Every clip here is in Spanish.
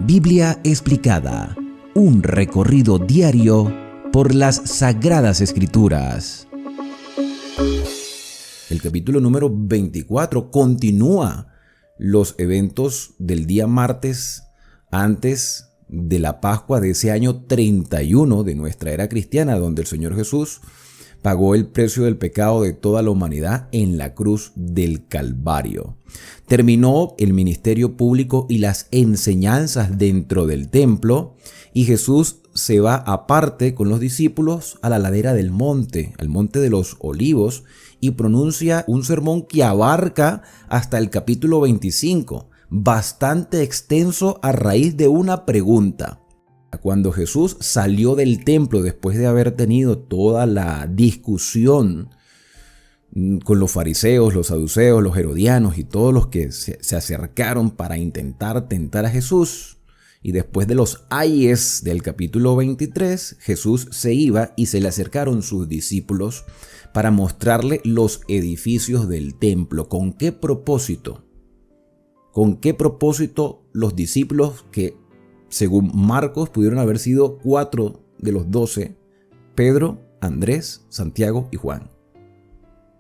Biblia explicada, un recorrido diario por las Sagradas Escrituras. El capítulo número 24 continúa los eventos del día martes antes de la Pascua de ese año 31 de nuestra era cristiana, donde el Señor Jesús pagó el precio del pecado de toda la humanidad en la cruz del Calvario. Terminó el ministerio público y las enseñanzas dentro del templo, y Jesús se va aparte con los discípulos a la ladera del monte, al monte de los Olivos, y pronuncia un sermón que abarca hasta el capítulo 25, bastante extenso a raíz de una pregunta. Cuando Jesús salió del templo después de haber tenido toda la discusión con los fariseos, los saduceos, los herodianos y todos los que se acercaron para intentar tentar a Jesús, y después de los ayes del capítulo 23, Jesús se iba y se le acercaron sus discípulos para mostrarle los edificios del templo. ¿Con qué propósito? ¿Con qué propósito los discípulos, que según Marcos pudieron haber sido 4 de los 12, Pedro, Andrés, Santiago y Juan?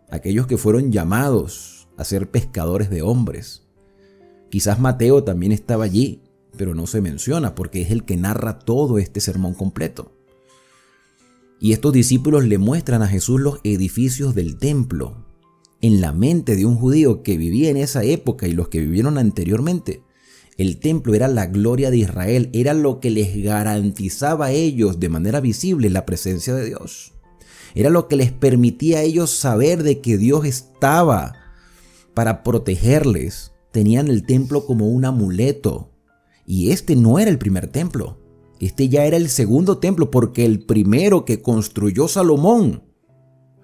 Aquellos que fueron llamados a ser pescadores de hombres. Quizás Mateo también estaba allí, pero no se menciona porque es el que narra todo este sermón completo. Y estos discípulos le muestran a Jesús los edificios del templo. En la mente de un judío que vivía en esa época y los que vivieron anteriormente, el templo era la gloria de Israel, era lo que les garantizaba a ellos de manera visible la presencia de Dios. Era lo que les permitía a ellos saber de que Dios estaba para protegerles. Tenían el templo como un amuleto. Y este no era el primer templo. Este ya era el segundo templo, porque el primero que construyó Salomón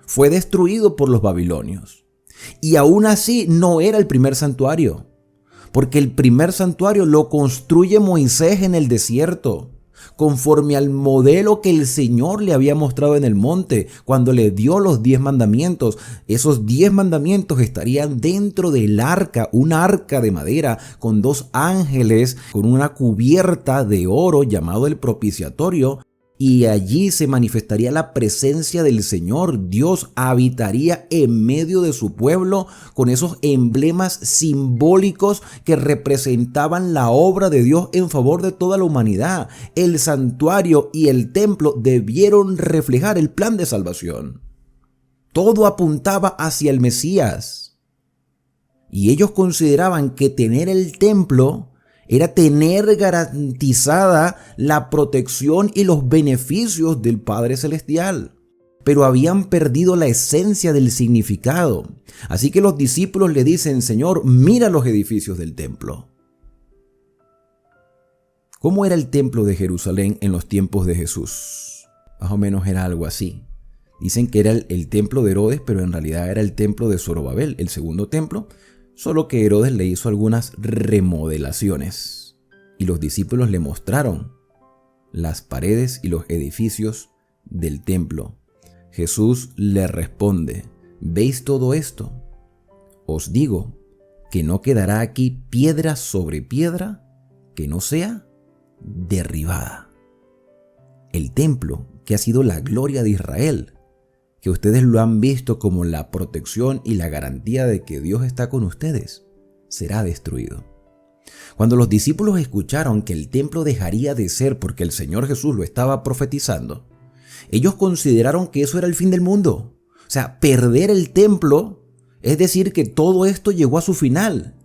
fue destruido por los babilonios. Y aún así no era el primer santuario, porque el primer santuario lo construye Moisés en el desierto, conforme al modelo que el Señor le había mostrado en el monte cuando le dio los 10 mandamientos. Esos 10 mandamientos estarían dentro del arca, una arca de madera con 2 ángeles, con una cubierta de oro llamado el propiciatorio. Y allí se manifestaría la presencia del Señor. Dios habitaría en medio de su pueblo con esos emblemas simbólicos que representaban la obra de Dios en favor de toda la humanidad. El santuario y el templo debieron reflejar el plan de salvación. Todo apuntaba hacia el Mesías. Y ellos consideraban que tener el templo era tener garantizada la protección y los beneficios del Padre Celestial. Pero habían perdido la esencia del significado. Así que los discípulos le dicen: Señor, mira los edificios del templo. ¿Cómo era el templo de Jerusalén en los tiempos de Jesús? Más o menos era algo así. Dicen que era el templo de Herodes, pero en realidad era el templo de Zorobabel, el segundo templo. Solo que Herodes le hizo algunas remodelaciones y los discípulos le mostraron las paredes y los edificios del templo. Jesús le responde: ¿veis todo esto? Os digo que no quedará aquí piedra sobre piedra que no sea derribada. El templo, que ha sido la gloria de Israel, que ustedes lo han visto como la protección y la garantía de que Dios está con ustedes, será destruido. Cuando los discípulos escucharon que el templo dejaría de ser porque el Señor Jesús lo estaba profetizando, ellos consideraron que eso era el fin del mundo. O sea, perder el templo, es decir, que todo esto llegó a su final.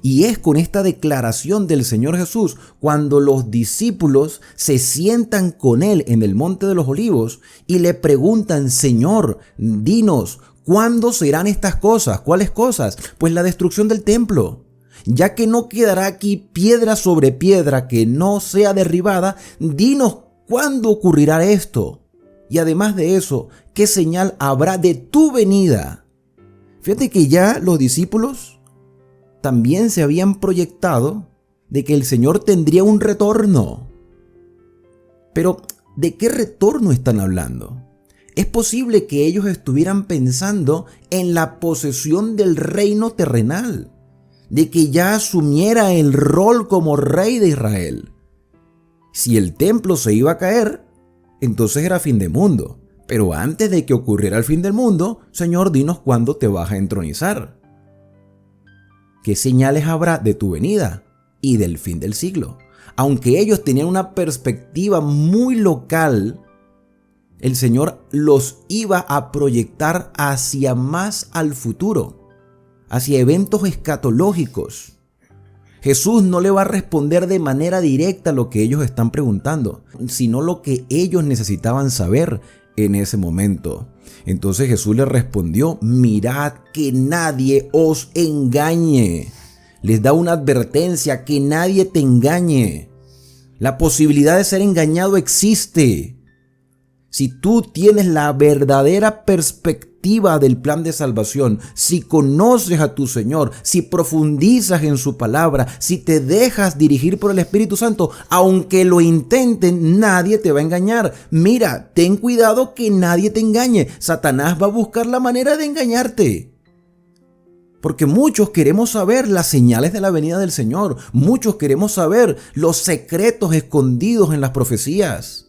Y es con esta declaración del Señor Jesús cuando los discípulos se sientan con Él en el Monte de los Olivos y le preguntan: Señor, dinos, ¿cuándo serán estas cosas? ¿Cuáles cosas? Pues la destrucción del templo. Ya que no quedará aquí piedra sobre piedra que no sea derribada, dinos, ¿cuándo ocurrirá esto? Y además de eso, ¿qué señal habrá de tu venida? Fíjate que ya los discípulos también se habían proyectado de que el Señor tendría un retorno. Pero, ¿de qué retorno están hablando? Es posible que ellos estuvieran pensando en la posesión del reino terrenal. de que ya asumiera el rol como rey de Israel. Si el templo se iba a caer, entonces era fin del mundo. Pero antes de que ocurriera el fin del mundo, Señor, dinos cuándo te vas a entronizar. ¿Qué señales habrá de tu venida y del fin del siglo? Aunque ellos tenían una perspectiva muy local, el Señor los iba a proyectar hacia más al futuro, hacia eventos escatológicos. Jesús no le va a responder de manera directa lo que ellos están preguntando, sino lo que ellos necesitaban saber en ese momento. Entonces Jesús les respondió: mirad que nadie os engañe. Les da una advertencia: que nadie te engañe. La posibilidad de ser engañado existe. Si tú tienes la verdadera perspectiva del plan de salvación, si conoces a tu Señor, si profundizas en su palabra, si te dejas dirigir por el Espíritu Santo, aunque lo intenten, nadie te va a engañar. Mira, ten cuidado que nadie te engañe. Satanás va a buscar la manera de engañarte. Porque muchos queremos saber las señales de la venida del Señor. Muchos queremos saber los secretos escondidos en las profecías.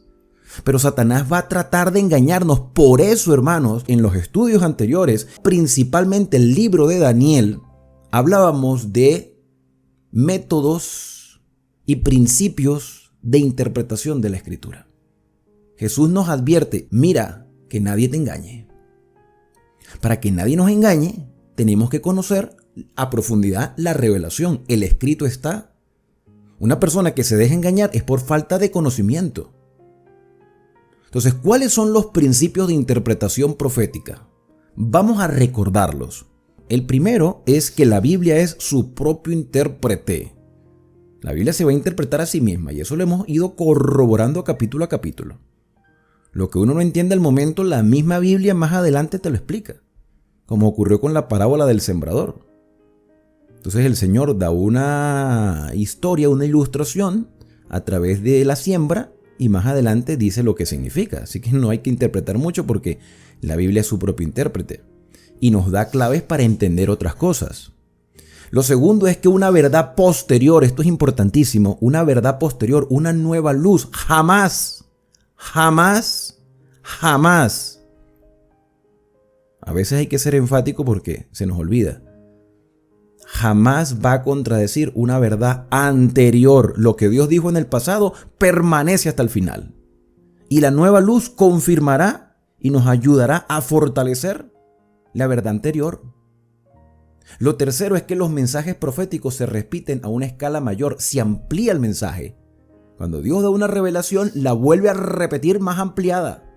Pero Satanás va a tratar de engañarnos. Por eso, hermanos, en los estudios anteriores, principalmente el libro de Daniel, hablábamos de métodos y principios de interpretación de la Escritura. Jesús nos advierte: mira, que nadie te engañe. Para que nadie nos engañe, tenemos que conocer a profundidad la revelación. El escrito está. Una persona que se deja engañar es por falta de conocimiento. Entonces, ¿cuáles son los principios de interpretación profética? Vamos a recordarlos. El primero es que la Biblia es su propio intérprete. La Biblia se va a interpretar a sí misma y eso lo hemos ido corroborando capítulo a capítulo. Lo que uno no entiende al momento, la misma Biblia más adelante te lo explica, como ocurrió con la parábola del sembrador. Entonces el Señor da una historia, una ilustración a través de la siembra, y más adelante dice lo que significa. Así que no hay que interpretar mucho porque la Biblia es su propio intérprete y nos da claves para entender otras cosas. Lo segundo es que una verdad posterior, esto es importantísimo, una verdad posterior, una nueva luz, jamás, a veces hay que ser enfático porque se nos olvida, jamás va a contradecir una verdad anterior. Lo que Dios dijo en el pasado permanece hasta el final. Y la nueva luz confirmará y nos ayudará a fortalecer la verdad anterior. Lo tercero es que los mensajes proféticos se repiten a una escala mayor, se amplía el mensaje. Cuando Dios da una revelación, la vuelve a repetir más ampliada.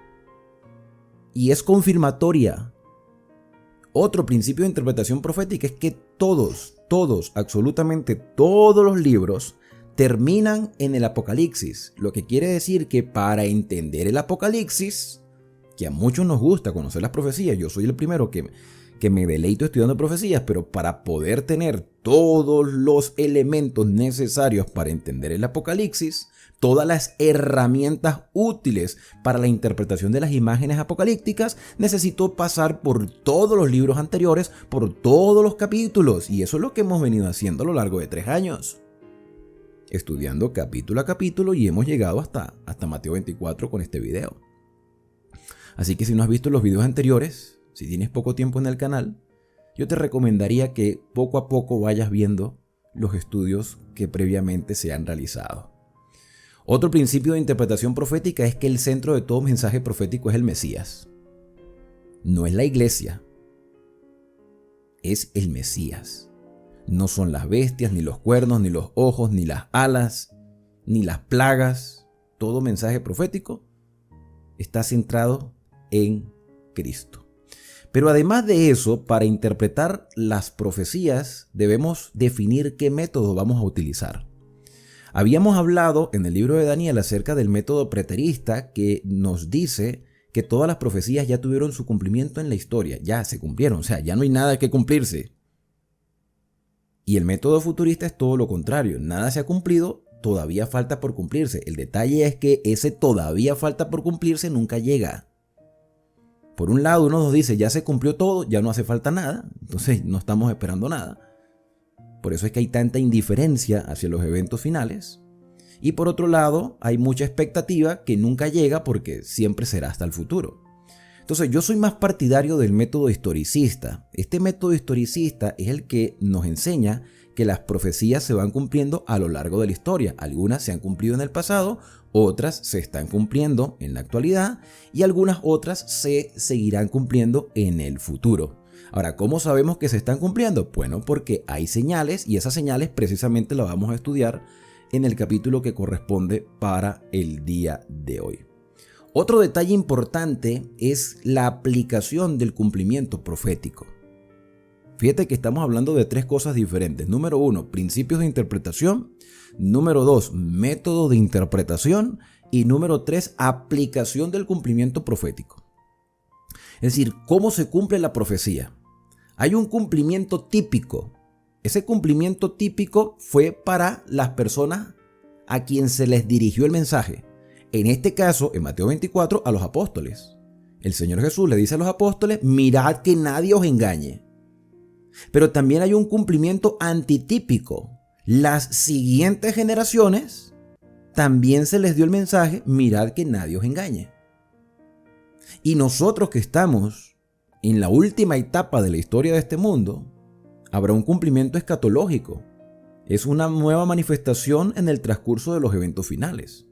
Y es confirmatoria. Otro principio de interpretación profética es que todos, absolutamente todos los libros terminan en el Apocalipsis. Lo que quiere decir que para entender el Apocalipsis, que a muchos nos gusta conocer las profecías, yo soy el primero que me deleito estudiando profecías, pero para poder tener todos los elementos necesarios para entender el Apocalipsis, todas las herramientas útiles para la interpretación de las imágenes apocalípticas, necesito pasar por todos los libros anteriores, por todos los capítulos, y eso es lo que hemos venido haciendo a lo largo de 3 años. Estudiando capítulo a capítulo y hemos llegado hasta Mateo 24 con este video. Así que si no has visto los videos anteriores, si tienes poco tiempo en el canal, yo te recomendaría que poco a poco vayas viendo los estudios que previamente se han realizado. Otro principio de interpretación profética es que el centro de todo mensaje profético es el Mesías. No es la iglesia, es el Mesías. No son las bestias, ni los cuernos, ni los ojos, ni las alas, ni las plagas. Todo mensaje profético está centrado en Cristo. Pero además de eso, para interpretar las profecías debemos definir qué método vamos a utilizar. Habíamos hablado en el libro de Daniel acerca del método preterista que nos dice que todas las profecías ya tuvieron su cumplimiento en la historia, ya se cumplieron, o sea, ya no hay nada que cumplirse. Y el método futurista es todo lo contrario, nada se ha cumplido, todavía falta por cumplirse. El detalle es que ese todavía falta por cumplirse nunca llega. Por un lado uno nos dice ya se cumplió todo, ya no hace falta nada, entonces no estamos esperando nada. por eso es que hay tanta indiferencia hacia los eventos finales. Y por otro lado, hay mucha expectativa que nunca llega porque siempre será hasta el futuro. Entonces yo soy más partidario del método historicista. Este método historicista es el que nos enseña que las profecías se van cumpliendo a lo largo de la historia. Algunas se han cumplido en el pasado, otras se están cumpliendo en la actualidad y algunas otras se seguirán cumpliendo en el futuro. Ahora, ¿cómo sabemos que se están cumpliendo? Bueno, porque hay señales y esas señales precisamente las vamos a estudiar en el capítulo que corresponde para el día de hoy. Otro detalle importante es la aplicación del cumplimiento profético. Fíjate que estamos hablando de tres cosas diferentes. Número 1, principios de interpretación. Número 2, método de interpretación. Y número 3, aplicación del cumplimiento profético. Es decir, ¿cómo se cumple la profecía? Hay un cumplimiento típico. Ese cumplimiento típico fue para las personas a quien se les dirigió el mensaje. En este caso, en Mateo 24, a los apóstoles. El Señor Jesús le dice a los apóstoles, mirad que nadie os engañe. Pero también hay un cumplimiento antitípico. Las siguientes generaciones también se les dio el mensaje, mirad que nadie os engañe. Y nosotros que estamos en la última etapa de la historia de este mundo, habrá un cumplimiento escatológico. Es una nueva manifestación en el transcurso de los eventos finales.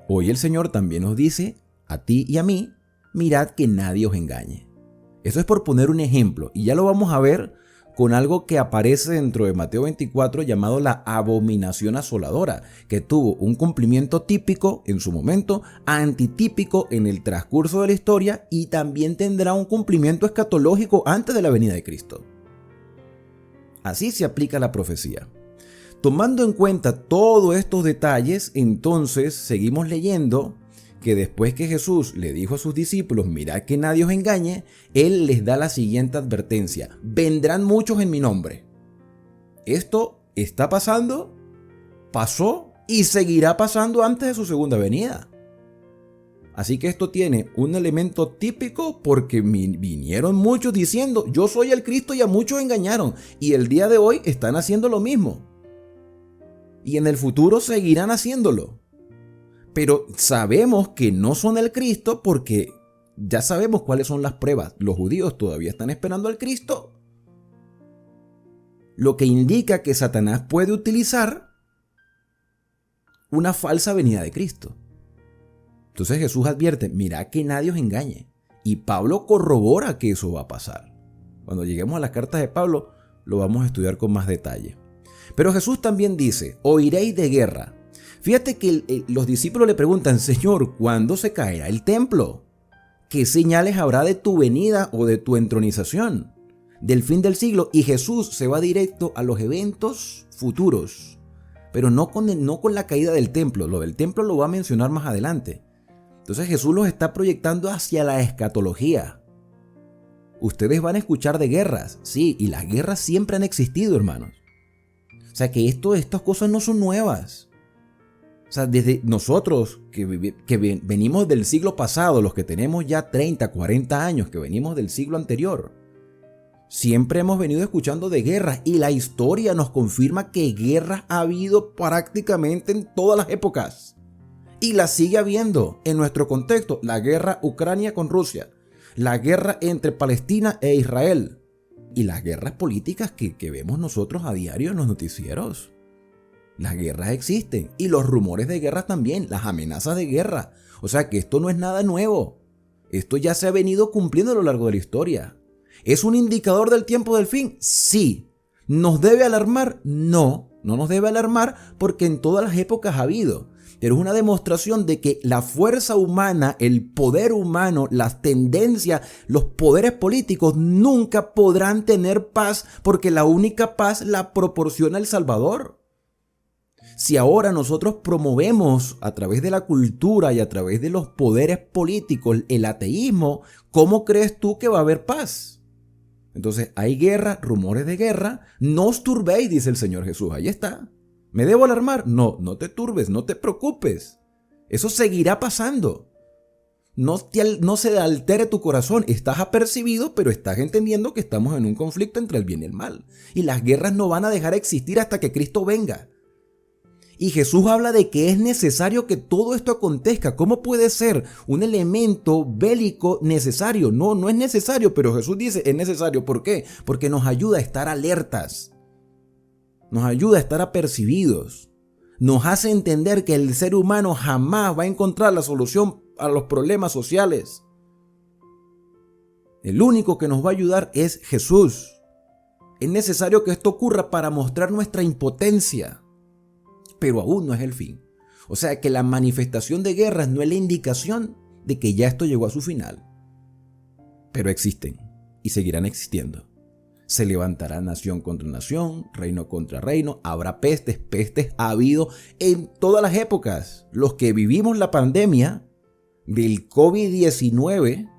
Hoy el Señor también nos dice, a ti y a mí, mirad que nadie os engañe. Eso es por poner un ejemplo, y ya lo vamos a ver con algo que aparece dentro de Mateo 24 llamado la abominación asoladora, que tuvo un cumplimiento típico en su momento, antitípico en el transcurso de la historia y también tendrá un cumplimiento escatológico antes de la venida de Cristo. Así se aplica la profecía. Tomando en cuenta todos estos detalles, entonces seguimos leyendo que después que Jesús le dijo a sus discípulos, mirad que nadie os engañe, Él les da la siguiente advertencia, vendrán muchos en mi nombre. Esto está pasando, pasó y seguirá pasando antes de su segunda venida. Así que esto tiene un elemento típico porque vinieron muchos diciendo, yo soy el Cristo y a muchos engañaron. Y el día de hoy están haciendo lo mismo. Y en el futuro seguirán haciéndolo. Pero sabemos que no son el Cristo porque ya sabemos cuáles son las pruebas. Los judíos todavía están esperando al Cristo. Lo que indica que Satanás puede utilizar una falsa venida de Cristo. Entonces Jesús advierte, mirad que nadie os engañe. Y Pablo corrobora que eso va a pasar. Cuando lleguemos a las cartas de Pablo, lo vamos a estudiar con más detalle. Pero Jesús también dice, oiréis de guerra. Fíjate que los discípulos le preguntan, Señor, ¿cuándo se caerá el templo? ¿Qué señales habrá de tu venida o de tu entronización? Del fin del siglo. Y Jesús se va directo a los eventos futuros. Pero no con la caída del templo. Lo del templo lo va a mencionar más adelante. Entonces Jesús los está proyectando hacia la escatología. Ustedes van a escuchar de guerras. Sí, y las guerras siempre han existido, hermanos. O sea que estas cosas no son nuevas. O sea, desde nosotros que venimos del siglo pasado, los que tenemos ya 30, 40 años, que venimos del siglo anterior, siempre hemos venido escuchando de guerras y la historia nos confirma que guerras ha habido prácticamente en todas las épocas. Y la sigue habiendo en nuestro contexto, la guerra Ucrania con Rusia, la guerra entre Palestina e Israel y las guerras políticas que vemos nosotros a diario en los noticieros. Las guerras existen y los rumores de guerra también, las amenazas de guerra. O sea que esto no es nada nuevo. Esto ya se ha venido cumpliendo a lo largo de la historia. ¿Es un indicador del tiempo del fin? Sí. ¿Nos debe alarmar? No, no nos debe alarmar porque en todas las épocas ha habido. Pero es una demostración de que la fuerza humana, el poder humano, las tendencias, los poderes políticos nunca podrán tener paz porque la única paz la proporciona el Salvador. Si ahora nosotros promovemos a través de la cultura y a través de los poderes políticos el ateísmo, ¿cómo crees tú que va a haber paz? Entonces hay guerra, rumores de guerra, no os turbéis, dice el Señor Jesús, ahí está. ¿Me debo alarmar? No, no te turbes, no te preocupes. Eso seguirá pasando. No se altere tu corazón, estás apercibido, pero estás entendiendo que estamos en un conflicto entre el bien y el mal. Y las guerras no van a dejar de existir hasta que Cristo venga. Y Jesús habla de que es necesario que todo esto acontezca. ¿Cómo puede ser un elemento bélico necesario? No, no es necesario, pero Jesús dice es necesario. ¿Por qué? Porque nos ayuda a estar alertas. Nos ayuda a estar apercibidos. Nos hace entender que el ser humano jamás va a encontrar la solución a los problemas sociales. El único que nos va a ayudar es Jesús. Es necesario que esto ocurra para mostrar nuestra impotencia, pero aún no es el fin. O sea que la manifestación de guerras no es la indicación de que ya esto llegó a su final. Pero existen y seguirán existiendo. Se levantará nación contra nación, reino contra reino, habrá pestes, pestes ha habido en todas las épocas. Los que vivimos la pandemia del COVID-19,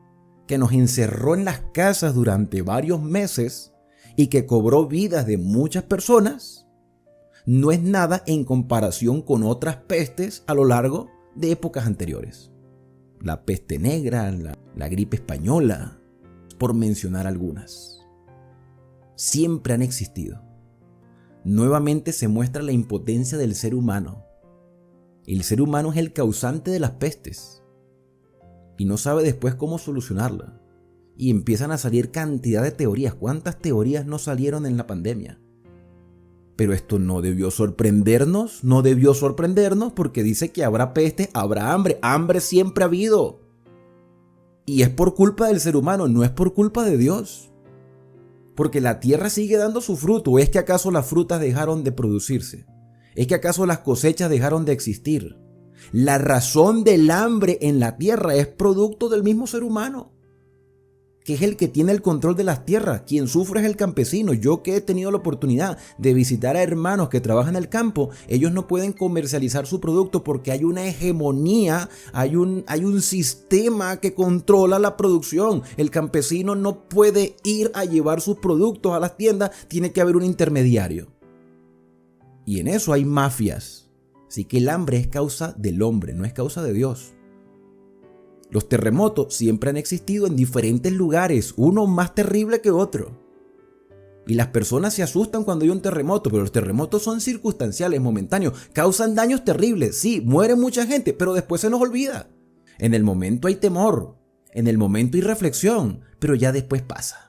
que nos encerró en las casas durante varios meses y que cobró vidas de muchas personas, no es nada en comparación con otras pestes a lo largo de épocas anteriores. La peste negra, la gripe española, por mencionar algunas. Siempre han existido. Nuevamente se muestra la impotencia del ser humano. El ser humano es el causante de las pestes y no sabe después cómo solucionarla. Y empiezan a salir cantidad de teorías. ¿Cuántas teorías no salieron en la pandemia? Pero esto no debió sorprendernos, porque dice que habrá peste, habrá hambre. Hambre siempre ha habido. Y es por culpa del ser humano, no es por culpa de Dios. Porque la tierra sigue dando su fruto. ¿Es que acaso las frutas dejaron de producirse? ¿Es que acaso las cosechas dejaron de existir? La razón del hambre en la tierra es producto del mismo ser humano, que es el que tiene el control de las tierras. Quien sufre es el campesino. Yo que he tenido la oportunidad de visitar a hermanos que trabajan en el campo, ellos no pueden comercializar su producto porque hay una hegemonía, hay un sistema que controla la producción. El campesino no puede ir a llevar sus productos a las tiendas, tiene que haber un intermediario. Y en eso hay mafias. Así que el hambre es causa del hombre, no es causa de Dios. Los terremotos siempre han existido en diferentes lugares, uno más terrible que otro. Y las personas se asustan cuando hay un terremoto, pero los terremotos son circunstanciales, momentáneos, causan daños terribles, sí, muere mucha gente, pero después se nos olvida. En el momento hay temor, en el momento hay reflexión, pero ya después pasa.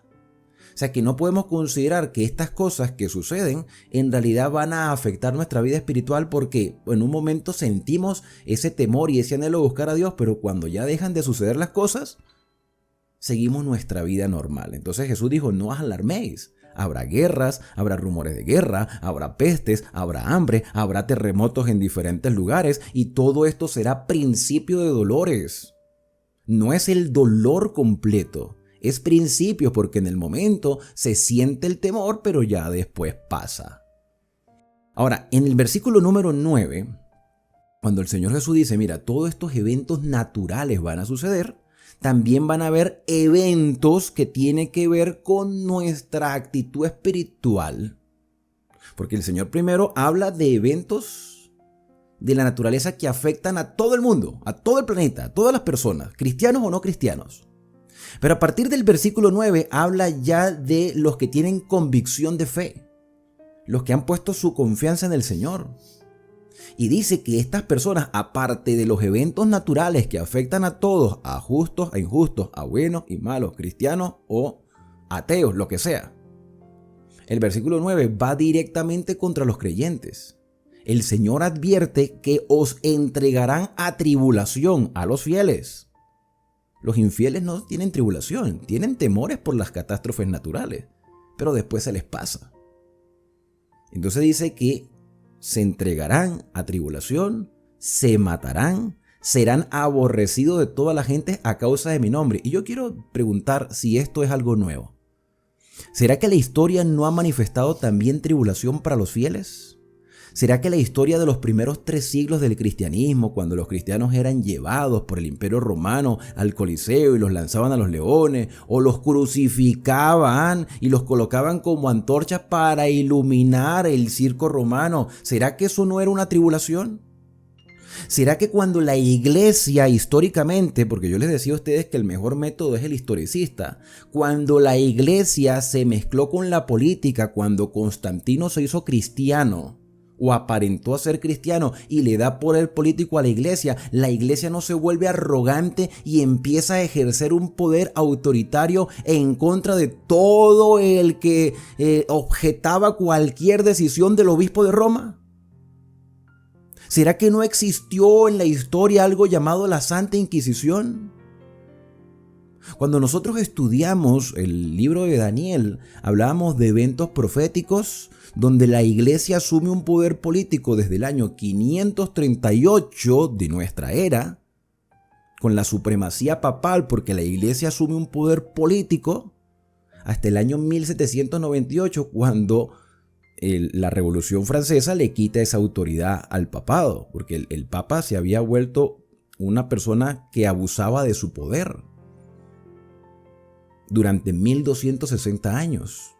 O sea que no podemos considerar que estas cosas que suceden en realidad van a afectar nuestra vida espiritual, porque en un momento sentimos ese temor y ese anhelo de buscar a Dios, pero cuando ya dejan de suceder las cosas, seguimos nuestra vida normal. Entonces Jesús dijo, no os alarméis. Habrá guerras, habrá rumores de guerra, habrá pestes, habrá hambre, habrá terremotos en diferentes lugares y todo esto será principio de dolores. No es el dolor completo. Es principio, porque en el momento se siente el temor, pero ya después pasa. Ahora, en el versículo número 9, cuando el Señor Jesús dice, mira, todos estos eventos naturales van a suceder, también van a haber eventos que tienen que ver con nuestra actitud espiritual. Porque el Señor primero habla de eventos de la naturaleza que afectan a todo el mundo, a todo el planeta, a todas las personas, cristianos o no cristianos. Pero a partir del versículo 9 habla ya de los que tienen convicción de fe, los que han puesto su confianza en el Señor. Y dice que estas personas, aparte de los eventos naturales que afectan a todos, a justos, a injustos, a buenos y malos, cristianos o ateos, lo que sea, el versículo 9 va directamente contra los creyentes. El Señor advierte que os entregarán a tribulación a los fieles. Los infieles no tienen tribulación, tienen temores por las catástrofes naturales, pero después se les pasa. Entonces dice que se entregarán a tribulación, se matarán, serán aborrecidos de toda la gente a causa de mi nombre. Y yo quiero preguntar si esto es algo nuevo. ¿Será que la historia no ha manifestado también tribulación para los fieles? ¿Será que la historia de los primeros 3 siglos del cristianismo, cuando los cristianos eran llevados por el Imperio Romano al Coliseo y los lanzaban a los leones, o los crucificaban y los colocaban como antorchas para iluminar el circo romano, ¿será que eso no era una tribulación? ¿Será que cuando la iglesia históricamente, porque yo les decía a ustedes que el mejor método es el historicista, cuando la iglesia se mezcló con la política, cuando Constantino se hizo cristiano o aparentó ser cristiano y le da poder político a la iglesia no se vuelve arrogante y empieza a ejercer un poder autoritario en contra de todo el que objetaba cualquier decisión del obispo de Roma? ¿Será que no existió en la historia algo llamado la Santa Inquisición? Cuando nosotros estudiamos el libro de Daniel, hablábamos de eventos proféticos donde la iglesia asume un poder político desde el año 538 de nuestra era, con la supremacía papal, porque la iglesia asume un poder político hasta el año 1798, cuando la Revolución Francesa le quita esa autoridad al papado, porque el papa se había vuelto una persona que abusaba de su poder durante 1260 años.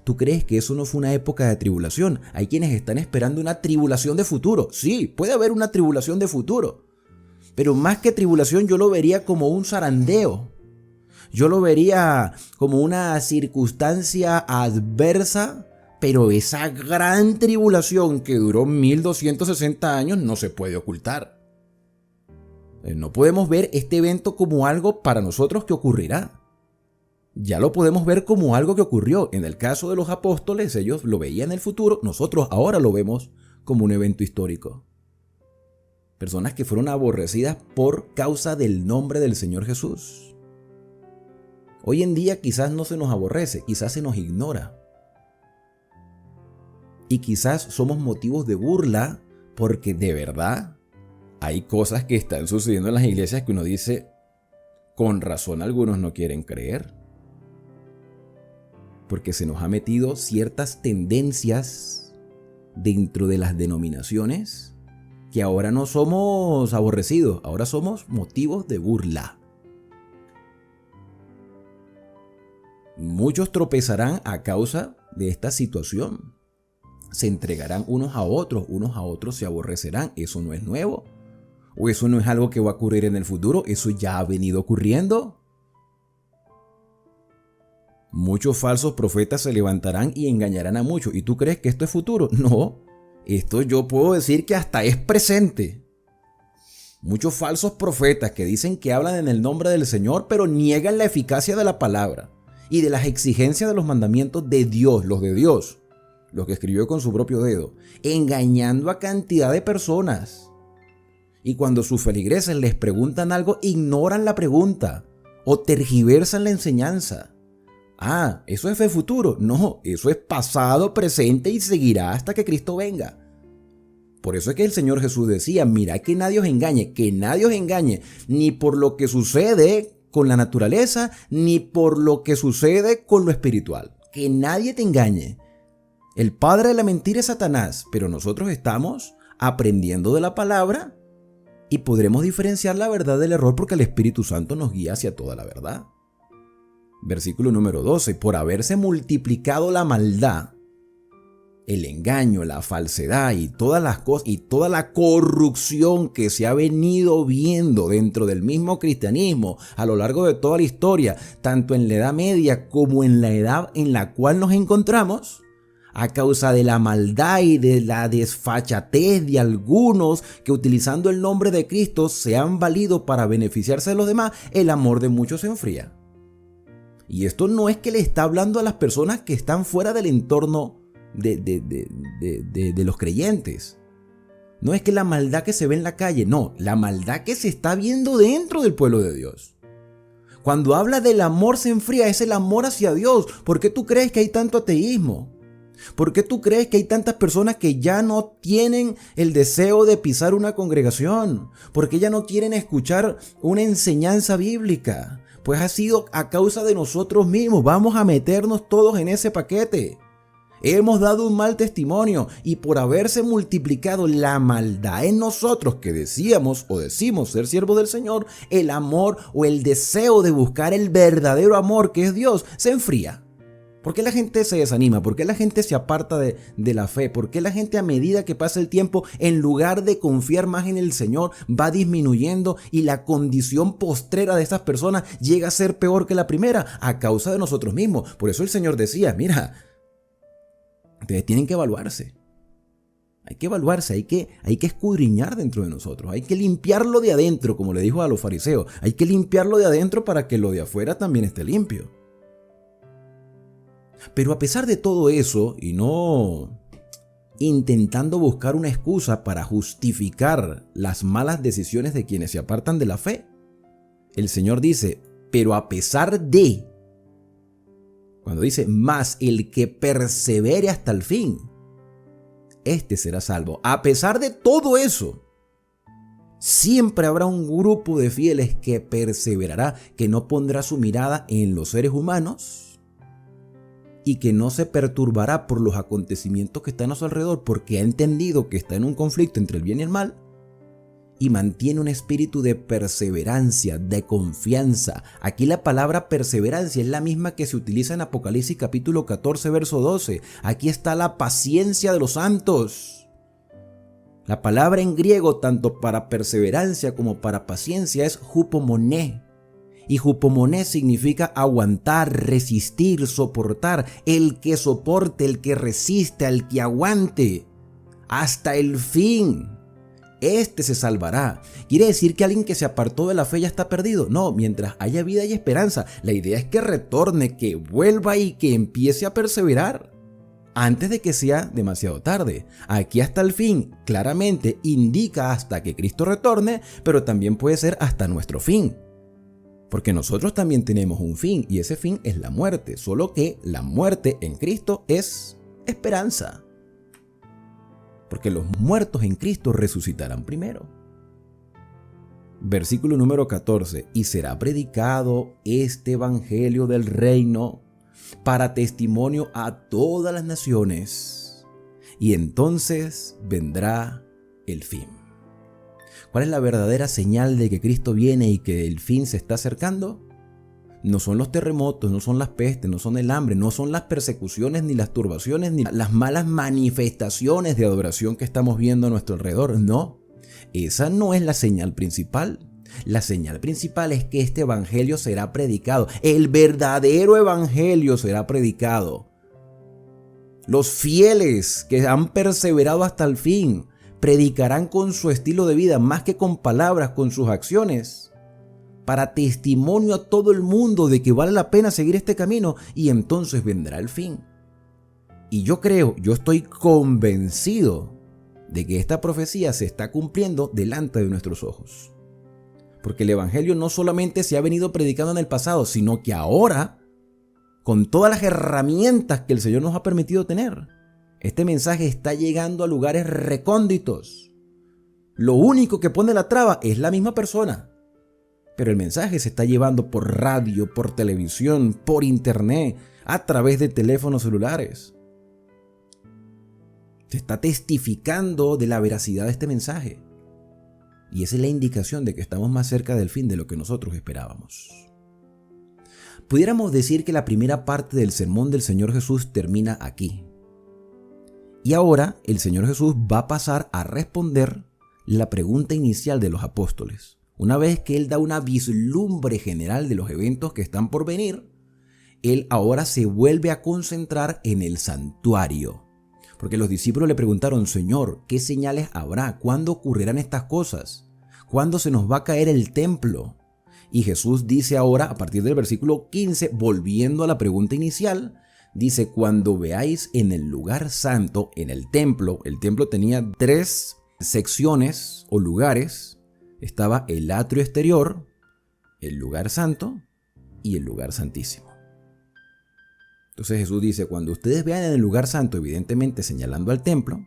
¿Tú crees que eso no fue una época de tribulación? Hay quienes están esperando una tribulación de futuro. Sí, puede haber una tribulación de futuro, pero más que tribulación yo lo vería como un zarandeo. Yo lo vería como una circunstancia adversa, pero esa gran tribulación que duró 1260 años no se puede ocultar. No podemos ver este evento como algo para nosotros que ocurrirá. Ya lo podemos ver como algo que ocurrió. En el caso de los apóstoles, ellos lo veían en el futuro, nosotros ahora lo vemos como un evento histórico. Personas que fueron aborrecidas por causa del nombre del Señor Jesús. Hoy en día quizás no se nos aborrece, quizás se nos ignora. Y quizás somos motivos de burla porque de verdad hay cosas que están sucediendo en las iglesias que uno dice, con razón algunos no quieren creer. Porque se nos ha metido ciertas tendencias dentro de las denominaciones que ahora no somos aborrecidos, ahora somos motivos de burla. Muchos tropezarán a causa de esta situación. Se entregarán unos a otros se aborrecerán. Eso no es nuevo. ¿O eso no es algo que va a ocurrir en el futuro? Eso ya ha venido ocurriendo. Muchos falsos profetas se levantarán y engañarán a muchos. ¿Y tú crees que esto es futuro? No, esto yo puedo decir que hasta es presente. Muchos falsos profetas que dicen que hablan en el nombre del Señor, pero niegan la eficacia de la palabra y de las exigencias de los mandamientos de Dios, los de Dios, los que escribió con su propio dedo, engañando a cantidad de personas. Y cuando sus feligreses les preguntan algo, ignoran la pregunta o tergiversan la enseñanza. Ah, ¿eso es fe futuro? No, eso es pasado, presente y seguirá hasta que Cristo venga. Por eso es que el Señor Jesús decía, mira que nadie os engañe, ni por lo que sucede con la naturaleza, ni por lo que sucede con lo espiritual. Que nadie te engañe. El padre de la mentira es Satanás, pero nosotros estamos aprendiendo de la palabra y podremos diferenciar la verdad del error porque el Espíritu Santo nos guía hacia toda la verdad. Versículo número 12, por haberse multiplicado la maldad, el engaño, la falsedad y todas las cosas y toda la corrupción que se ha venido viendo dentro del mismo cristianismo a lo largo de toda la historia, tanto en la Edad Media como en la edad en la cual nos encontramos, a causa de la maldad y de la desfachatez de algunos que utilizando el nombre de Cristo se han valido para beneficiarse de los demás, el amor de muchos se enfría. Y esto no es que le está hablando a las personas que están fuera del entorno de los creyentes. No es que la maldad que se ve en la calle, no, la maldad que se está viendo dentro del pueblo de Dios. Cuando habla del amor se enfría, es el amor hacia Dios. ¿Por qué tú crees que hay tanto ateísmo? ¿Por qué tú crees que hay tantas personas que ya no tienen el deseo de pisar una congregación? ¿Por qué ya no quieren escuchar una enseñanza bíblica? Pues ha sido a causa de nosotros mismos. Vamos a meternos todos en ese paquete. Hemos dado un mal testimonio y por haberse multiplicado la maldad en nosotros que decíamos o decimos ser siervos del Señor, el amor o el deseo de buscar el verdadero amor que es Dios se enfría. ¿Por qué la gente se desanima? ¿Por qué la gente se aparta de la fe? ¿Por qué la gente a medida que pasa el tiempo, en lugar de confiar más en el Señor, va disminuyendo y la condición postrera de esas personas llega a ser peor que la primera? A causa de nosotros mismos. Por eso el Señor decía, mira, ustedes tienen que evaluarse. Hay que evaluarse, hay que escudriñar dentro de nosotros, hay que limpiarlo de adentro, como le dijo a los fariseos. Hay que limpiarlo de adentro para que lo de afuera también esté limpio. Pero a pesar de todo eso, y no intentando buscar una excusa para justificar las malas decisiones de quienes se apartan de la fe, el Señor dice, pero a pesar de, cuando dice, más el que persevere hasta el fin, este será salvo. A pesar de todo eso, siempre habrá un grupo de fieles que perseverará, que no pondrá su mirada en los seres humanos, y que no se perturbará por los acontecimientos que están a su alrededor, porque ha entendido que está en un conflicto entre el bien y el mal, y mantiene un espíritu de perseverancia, de confianza. Aquí la palabra perseverancia es la misma que se utiliza en Apocalipsis capítulo 14, verso 12. Aquí está la paciencia de los santos. La palabra en griego, tanto para perseverancia como para paciencia, es hupomoné. Y hupomoné significa aguantar, resistir, soportar. El que soporte, el que resiste, el que aguante hasta el fin, este se salvará. ¿Quiere decir que alguien que se apartó de la fe ya está perdido? No, mientras haya vida y esperanza. La idea es que retorne, que vuelva y que empiece a perseverar antes de que sea demasiado tarde. Aquí hasta el fin claramente indica hasta que Cristo retorne, pero también puede ser hasta nuestro fin. Porque nosotros también tenemos un fin, y ese fin es la muerte, solo que la muerte en Cristo es esperanza. Porque los muertos en Cristo resucitarán primero. Versículo número 14, y será predicado este evangelio del reino para testimonio a todas las naciones, y entonces vendrá el fin. ¿Cuál es la verdadera señal de que Cristo viene y que el fin se está acercando? No son los terremotos, no son las pestes, no son el hambre, no son las persecuciones, ni las turbaciones, ni las malas manifestaciones de adoración que estamos viendo a nuestro alrededor. No, esa no es la señal principal. La señal principal es que este evangelio será predicado. El verdadero evangelio será predicado. Los fieles que han perseverado hasta el fin predicarán con su estilo de vida, más que con palabras, con sus acciones, para testimonio a todo el mundo de que vale la pena seguir este camino, y entonces vendrá el fin. Y yo estoy convencido de que esta profecía se está cumpliendo delante de nuestros ojos. Porque el evangelio no solamente se ha venido predicando en el pasado, sino que ahora, con todas las herramientas que el Señor nos ha permitido tener, este mensaje está llegando a lugares recónditos. Lo único que pone la traba es la misma persona. Pero el mensaje se está llevando por radio, por televisión, por internet, a través de teléfonos celulares. Se está testificando de la veracidad de este mensaje. Y esa es la indicación de que estamos más cerca del fin de lo que nosotros esperábamos. Pudiéramos decir que la primera parte del sermón del Señor Jesús termina aquí. Y ahora el Señor Jesús va a pasar a responder la pregunta inicial de los apóstoles. Una vez que Él da una vislumbre general de los eventos que están por venir, Él ahora se vuelve a concentrar en el santuario. Porque los discípulos le preguntaron, Señor, ¿qué señales habrá? ¿Cuándo ocurrirán estas cosas? ¿Cuándo se nos va a caer el templo? Y Jesús dice ahora, a partir del versículo 15, volviendo a la pregunta inicial, dice, cuando veáis en el lugar santo, en el templo tenía 3 secciones o lugares. Estaba el atrio exterior, el lugar santo y el lugar santísimo. Entonces Jesús dice, cuando ustedes vean en el lugar santo, evidentemente señalando al templo,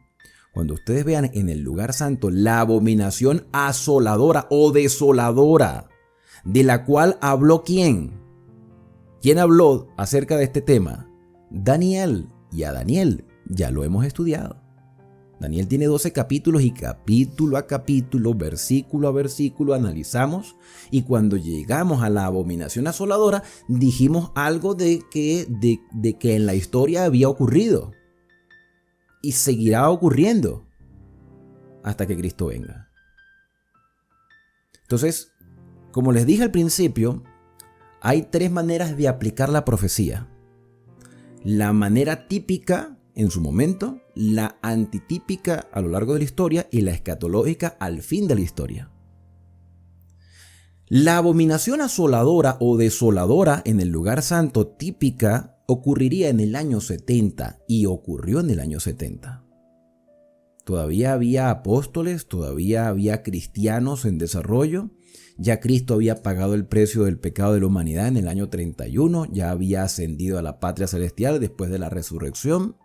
cuando ustedes vean en el lugar santo la abominación asoladora o desoladora, de la cual habló ¿quién? ¿Quién habló acerca de este tema? Daniel. Y a Daniel ya lo hemos estudiado. Daniel tiene 12 capítulos y capítulo a capítulo, versículo a versículo analizamos, y cuando llegamos a la abominación asoladora dijimos algo de que en la historia había ocurrido y seguirá ocurriendo hasta que Cristo venga. Entonces, como les dije al principio, hay 3 maneras de aplicar la profecía. La manera típica en su momento, la antitípica a lo largo de la historia y la escatológica al fin de la historia. La abominación asoladora o desoladora en el lugar santo típica ocurriría en el año 70 y ocurrió en el año 70. Todavía había apóstoles, todavía había cristianos en desarrollo. Ya Cristo había pagado el precio del pecado de la humanidad en el año 31, ya había ascendido a la patria celestial después de la resurrección.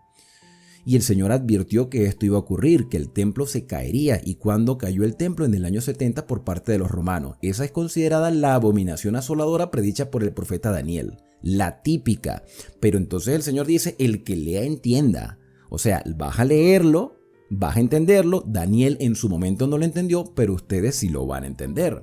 Y el Señor advirtió que esto iba a ocurrir, que el templo se caería. ¿Y cuando cayó el templo? En el año 70 por parte de los romanos. Esa es considerada la abominación asoladora predicha por el profeta Daniel, la típica. Pero entonces el Señor dice, el que lea entienda. O sea, vas a leerlo, vas a entenderlo. Daniel en su momento no lo entendió, pero ustedes sí lo van a entender.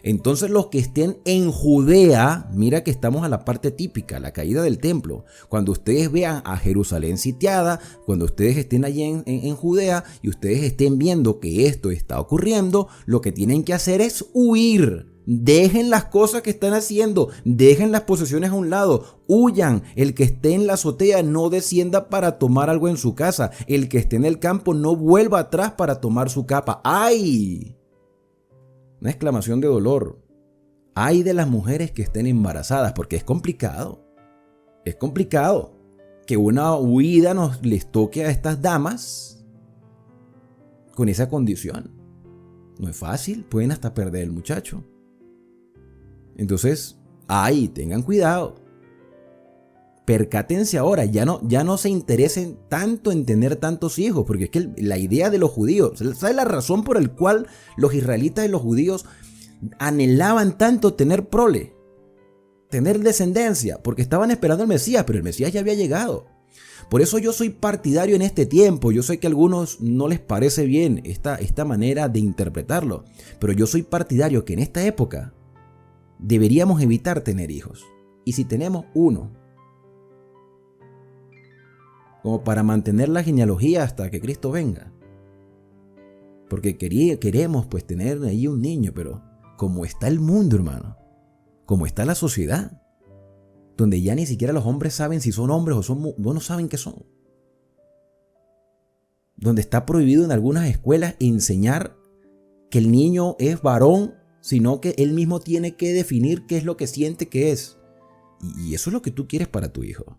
Entonces los que estén en Judea, mira que estamos a la parte típica, la caída del templo. Cuando ustedes vean a Jerusalén sitiada, cuando ustedes estén allí en Judea y ustedes estén viendo que esto está ocurriendo, lo que tienen que hacer es huir. Dejen las cosas que están haciendo, dejen las posesiones a un lado, huyan. El que esté en la azotea no descienda para tomar algo en su casa. El que esté en el campo no vuelva atrás para tomar su capa. ¡Ay! Una exclamación de dolor. Ay de las mujeres que estén embarazadas, porque es complicado. Es complicado que una huida les toque a estas damas con esa condición. No es fácil, pueden hasta perder el muchacho. Entonces, ay, tengan cuidado. Percátense ahora, ya no se interesen tanto en tener tantos hijos, porque es que la idea de los judíos, ¿sabe la razón por la cual los israelitas y los judíos anhelaban tanto tener prole, tener descendencia? Porque estaban esperando al Mesías, pero el Mesías ya había llegado. Por eso yo soy partidario en este tiempo. Yo sé que a algunos no les parece bien esta manera de interpretarlo, pero yo soy partidario que en esta época deberíamos evitar tener hijos. Y si tenemos uno, como para mantener la genealogía hasta que Cristo venga. Porque queremos pues tener ahí un niño, pero como está el mundo, hermano, como está la sociedad, donde ya ni siquiera los hombres saben si son hombres o son, no saben qué son. Donde está prohibido en algunas escuelas enseñar que el niño es varón, sino que él mismo tiene que definir qué es lo que siente que es. Y eso es lo que tú quieres para tu hijo.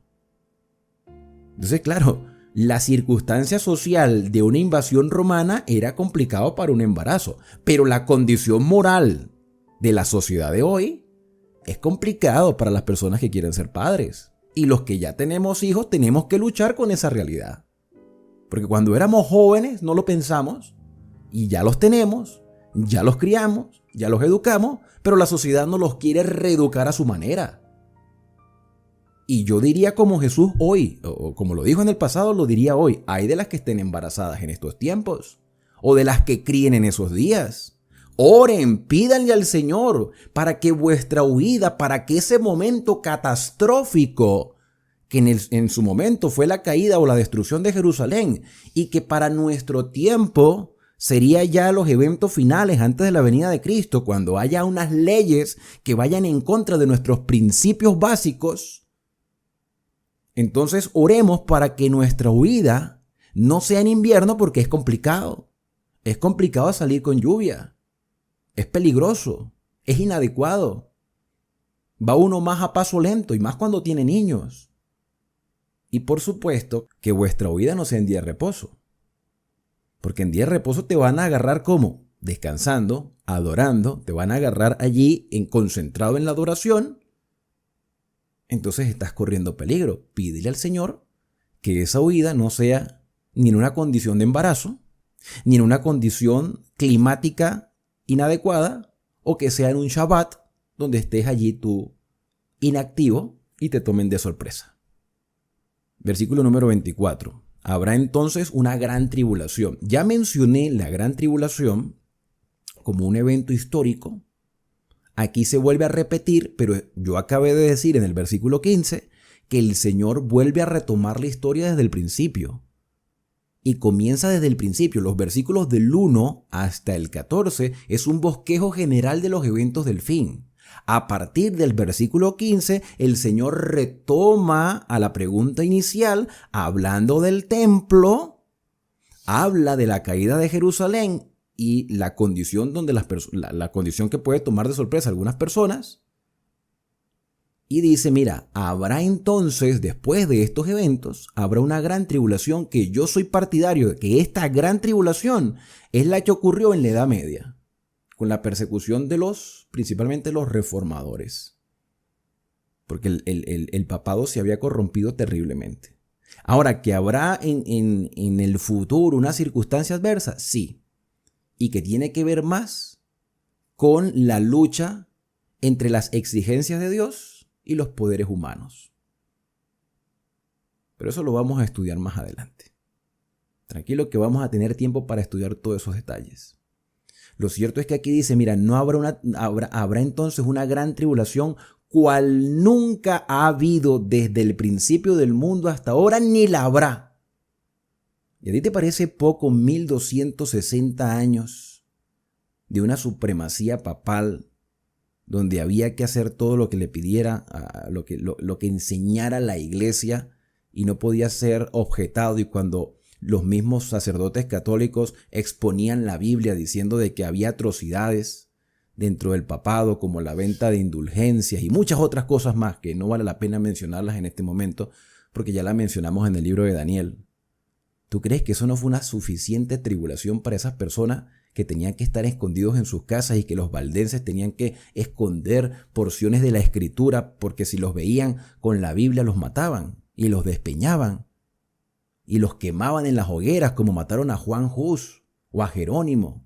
Entonces, claro, la circunstancia social de una invasión romana era complicado para un embarazo, pero la condición moral de la sociedad de hoy es complicado para las personas que quieren ser padres. Y los que ya tenemos hijos tenemos que luchar con esa realidad. Porque cuando éramos jóvenes no lo pensamos y ya los tenemos, ya los criamos, ya los educamos, pero la sociedad no los quiere reeducar a su manera. Y yo diría como Jesús hoy, o como lo dijo en el pasado, lo diría hoy. Hay de las que estén embarazadas en estos tiempos, o de las que críen en esos días. Oren, pídanle al Señor para que vuestra huida, para que ese momento catastrófico, que en su momento fue la caída o la destrucción de Jerusalén, y que para nuestro tiempo sería ya los eventos finales antes de la venida de Cristo, cuando haya unas leyes que vayan en contra de nuestros principios básicos. Entonces oremos para que nuestra huida no sea en invierno, porque es complicado. Es complicado salir con lluvia. Es peligroso. Es inadecuado. Va uno más a paso lento y más cuando tiene niños. Y por supuesto que vuestra huida no sea en día de reposo. Porque en día de reposo te van a agarrar ¿cómo? Descansando, adorando. Te van a agarrar allí concentrado en la adoración. Entonces estás corriendo peligro. Pídele al Señor que esa huida no sea ni en una condición de embarazo, ni en una condición climática inadecuada, o que sea en un Shabbat donde estés allí tú inactivo y te tomen de sorpresa. Versículo número 24. habrá entonces una gran tribulación. Ya mencioné la gran tribulación como un evento histórico. Aquí se vuelve a repetir, pero yo acabé de decir en el versículo 15 que el Señor vuelve a retomar la historia desde el principio. Y comienza desde el principio. Los versículos del 1 hasta el 14 es un bosquejo general de los eventos del fin. A partir del versículo 15, el Señor retoma a la pregunta inicial, hablando del templo, habla de la caída de Jerusalén y la condición donde la condición que puede tomar de sorpresa a algunas personas. Y dice, mira, habrá entonces, después de estos eventos, habrá una gran tribulación que yo soy partidario de que esta gran tribulación es la que ocurrió en la Edad Media, con la persecución de principalmente los reformadores, porque el papado se había corrompido terriblemente. Ahora, ¿que habrá en el futuro una circunstancia adversa? Sí, y que tiene que ver más con la lucha entre las exigencias de Dios y los poderes humanos. Pero eso lo vamos a estudiar más adelante. Tranquilo que vamos a tener tiempo para estudiar todos esos detalles. Lo cierto es que aquí dice, mira, no habrá entonces una gran tribulación cual nunca ha habido desde el principio del mundo hasta ahora, ni la habrá. ¿Y a ti te parece poco 1260 años de una supremacía papal donde había que hacer todo lo que le pidiera, lo que enseñara la iglesia y no podía ser objetado? Y cuando los mismos sacerdotes católicos exponían la Biblia diciendo de que había atrocidades dentro del papado, como la venta de indulgencias y muchas otras cosas más que no vale la pena mencionarlas en este momento porque ya las mencionamos en el libro de Daniel. ¿Tú crees que eso no fue una suficiente tribulación para esas personas que tenían que estar escondidos en sus casas y que los valdenses tenían que esconder porciones de la escritura porque si los veían con la Biblia los mataban y los despeñaban y los quemaban en las hogueras, como mataron a Juan Hus o a Jerónimo,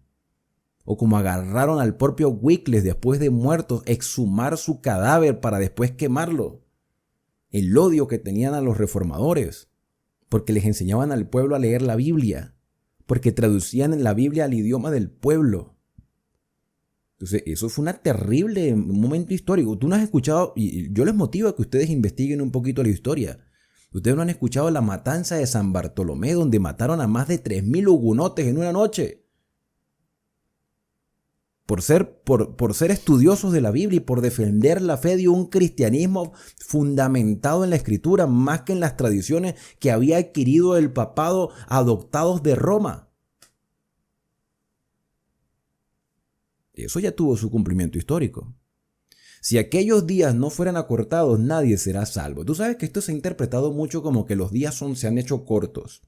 o como agarraron al propio Wycliffe después de muertos, exhumar su cadáver para después quemarlo? El odio que tenían a los reformadores porque les enseñaban al pueblo a leer la Biblia, porque traducían en la Biblia al idioma del pueblo. Entonces, eso fue un momento histórico. Tú no has escuchado, y yo les motivo a que ustedes investiguen un poquito la historia. Ustedes no han escuchado la matanza de San Bartolomé, donde mataron a más de 3000 hugonotes en una noche. Por ser estudiosos de la Biblia y por defender la fe de un cristianismo fundamentado en la Escritura, más que en las tradiciones que había adquirido el papado adoptados de Roma. Eso ya tuvo su cumplimiento histórico. Si aquellos días no fueran acortados, nadie será salvo. Tú sabes que esto se ha interpretado mucho como que los días se han hecho cortos.